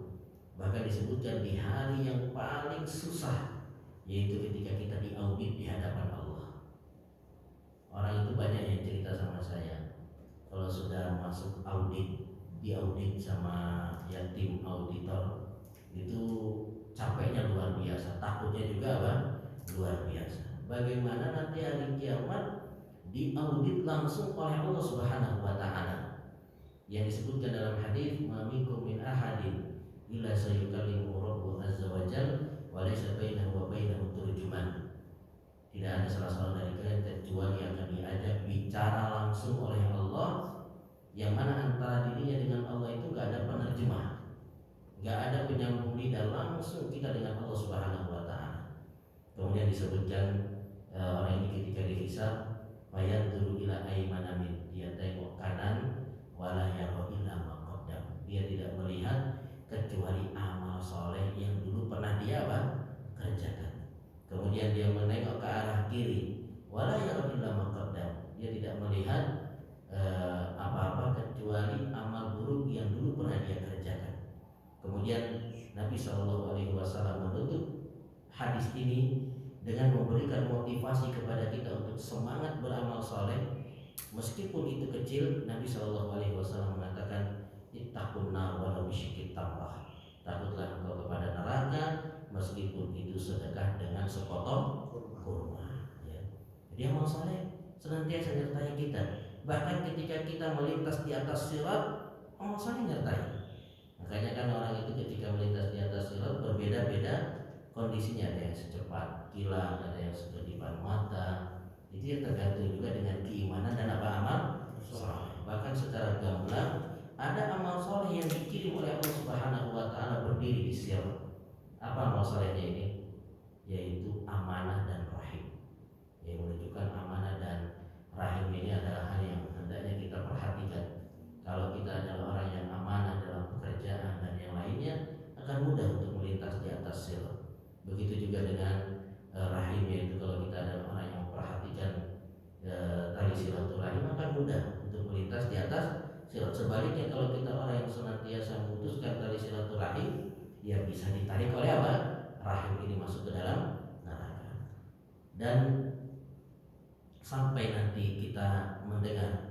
Bahkan disebutkan di hari yang paling susah, yaitu ketika kita diaudit di hadapan Allah. Orang itu banyak yang cerita sama saya, kalau sudah masuk audit, diaudit sama ya tim auditor, itu capeknya luar biasa, takutnya juga apa? Luar biasa. Bagaimana nanti hari kiamat diaudit langsung oleh Allah Subhanahu wa taala. Yang disebutkan dalam hadis, "Ma minkum min ahadin illa sayukallimu rabbuhu azza wa jalla wa laysa bainahu wa bainahu turjuman." Tidak ada salah seorang dari kalian kecuali akan diajak bicara langsung oleh Allah, yang mana antara dirinya dengan Allah itu gak ada penerjemah, gak ada penyambung lidah, langsung kita dengan Allah Subhanahu wa taala. Kemudian disebutkan orang ini ketika dihisab, fayanzuru ila aymana min, dia tengok kanan, wala yara illa ma qaddam, dia tidak melihat kecuali amal soleh yang dulu pernah dia kerjakan. Kemudian dia menengok ke arah kiri, wala yara illa ma qaddam, dia tidak melihat apa-apa kecuali amal buruk yang dulu pernah dia kerjakan. Kemudian Nabi Shallallahu Alaihi Wasallam menutup hadis ini dengan memberikan motivasi kepada kita untuk semangat beramal soleh, meskipun itu kecil. Nabi Shallallahu Alaihi Wasallam mengatakan, ittaqun nar walau bisyikki tamrah, takutlah engkau kepada neraka meskipun itu sedekah dengan sepotong kurma. Ya. Jadi amal soleh senantiasa menyertai kita. Bahkan ketika kita melintas di atas sirat, amal soleh menyertai. Makanya kan orang itu ketika melintas di atas sirat berbeda-beda kondisinya, ada yang secepat kilat, ada yang sekedipan mata. Itu ya tergantung juga dengan keimanan dan apa amal soleh. Bahkan secara gamblang ada amal soleh yang dikirim oleh Allah Subhanahu Wa Taala berdiri di sirat. Apa amal solehnya ini? Yaitu amanah dan rahim. Yang menunjukkan amanah dan rahim ini adalah hal yang hendaknya kita perhatikan. Kalau kita adalah orang yang amanah dalam pekerjaan dan yang lainnya, akan mudah untuk melintas di atas sirat. Begitu juga dengan rahim, yaitu kalau kita adalah orang yang memperhatikan tali silaturahim, akan mudah untuk melintas di atas sirat. Sebaliknya kalau kita orang yang senantiasa memutuskan tali silaturahim, ya bisa ditarik oleh apa? Rahim ini masuk ke dalam neraka. Dan sampai nanti kita mendengar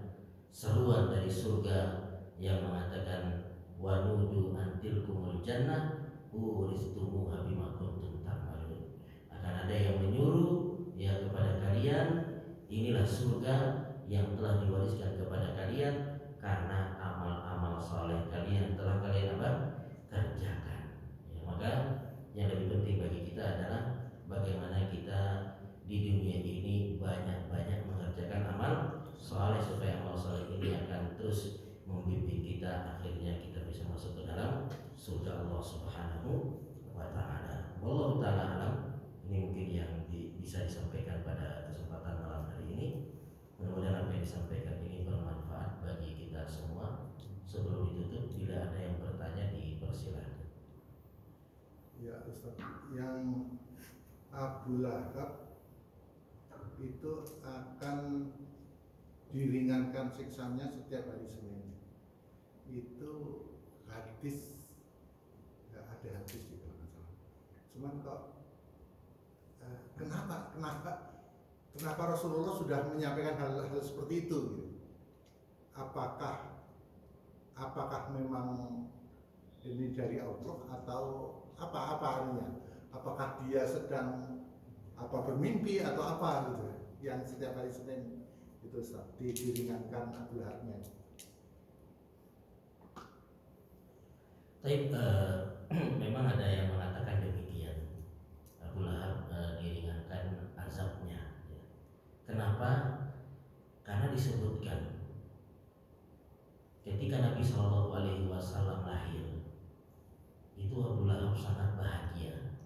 seruan dari surga yang mengatakan wanudu antilkumul jannah uristumuha bima kuntum ta'malun. Akan ada yang menyuruh ya kepada kalian, inilah surga yang telah diwariskan kepada kalian karena amal-amal saleh kalian yang telah kalian apa? Kerjakan. Ya, maka yang lebih penting bagi kita adalah bagaimana kita di dunia ini banyak-banyak mengerjakan amal saleh supaya amal saleh ini akan terus membimbing kita, akhirnya kita bisa masuk ke dalam surga Allah Subhanahu wa Ta'ala. Wallahu ta'ala alam. Ini mungkin yang bisa disampaikan pada kesempatan malam hari ini. Mudah-mudahan apa yang disampaikan ini bermanfaat bagi kita semua. Sebelum ditutup, bila ada yang bertanya dipersilakan. Ya Ustaz, yang Abu Lahab itu akan diringankan siksanya setiap hari Senin. Itu hadis, nggak ada hadis di dalam masalah. Cuman kok kenapa Rasulullah sudah menyampaikan hal-hal seperti itu? Gitu? Apakah memang ini dari Allah atau apa artinya? Apakah dia sedang bermimpi atau apa gitu? Yang setiap hari Senin itu diringankan Abu Lahabnya. Tapi memang ada yang mengatakan demikian. Abu Lahab diringankan azabnya. Ya. Kenapa? Karena disebutkan ketika Nabi Shallallahu Alaihi Wasallam lahir, itu Abu Lahab sangat bahagia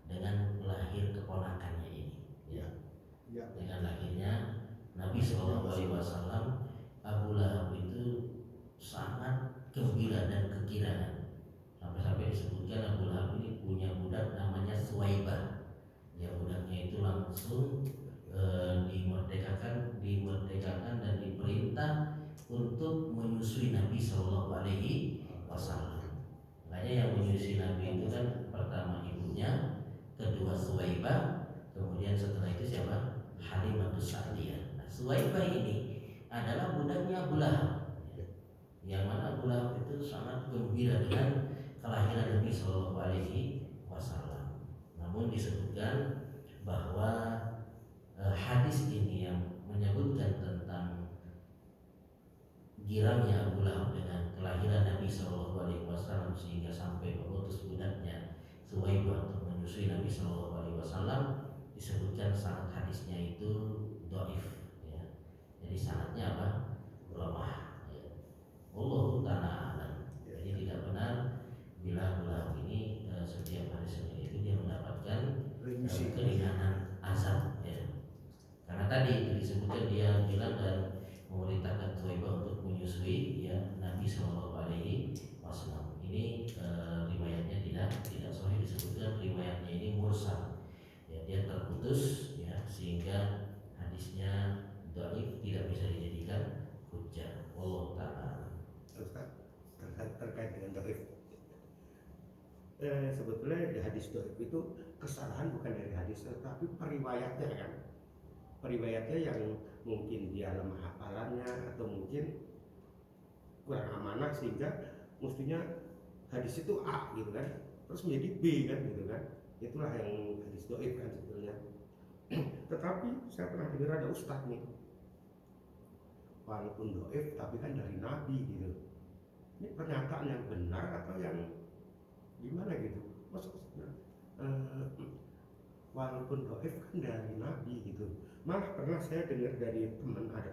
dengan lahir keponakannya ini. Ya. Dengan lahirnya Nabi Shallallahu Alaihi Wasallam, Abu Lahab itu sangat gembira dan kegirangan. Sampai-sampai disebutkan Abu Lahab ini punya budak namanya Suwaibah. Ya, budaknya itu langsung dimerdekakan dan diperintah untuk menyusui Nabi Shallallahu Alaihi Wasallam. Makanya yang menyusui Nabi itu kan pertama ibunya, kedua Suwaibah, kemudian setelah itu siapa? Halimatus Sa'diyah. Nah, Suwaibah ini adalah budaknya Abu Lahab. Yang mana Abu Lahab itu sangat gembira dengan kelahiran Nabi Shallallahu Alaihi Wasallam. Namun disebutkan bahwa hadis ini yang menyebutkan tentang girangnya Abu Lahab dengan kelahiran Nabi Shallallahu Alaihi Wasallam sehingga sampai mengutus budaknya Suwaibah untuk menyusui Nabi Shallallahu Alaihi Wasallam, disebutkan sanad hadisnya itu dhaif. Ya. Jadi sanadnya apa? Lemah. Ya. Wallahu ta'ala alam. Jadi tidak benar bila Abu Lahab ini setiap hari Senin itu dia mendapatkan keringanan azab. Ya. Karena tadi itu disebutkan dia bilang dan memerintahkan Suwaibah untuk menyusui ya Nabi Shallallahu Alaihi Wasallam. Ini riwayatnya tidak sahih, disebutkan riwayatnya ini mursal. Ya, dia terputus ya sehingga hadisnya dhaif, tidak bisa dijadikan hujjah. Wallahu ta'ala. Ustaz, terkait dengan dhaif. Sebetulnya di hadis dhaif itu kesalahan bukan dari hadis, tetapi periwayatnya kan. Periwayatnya yang mungkin dia lemah hafalannya atau mungkin kurang amanah sehingga mestinya hadis itu A gitu kan, terus menjadi B kan gitu kan. Itulah yang hadis dhaif kan sebetulnya. Tetapi saya pernah dengar ada ustadz nih, walaupun dhaif tapi kan dari Nabi gitu. ini pernyataan yang benar atau yang gimana gitu. Maksudnya walaupun doif kan dari Nabi gitu. Malah pernah saya dengar dari teman ada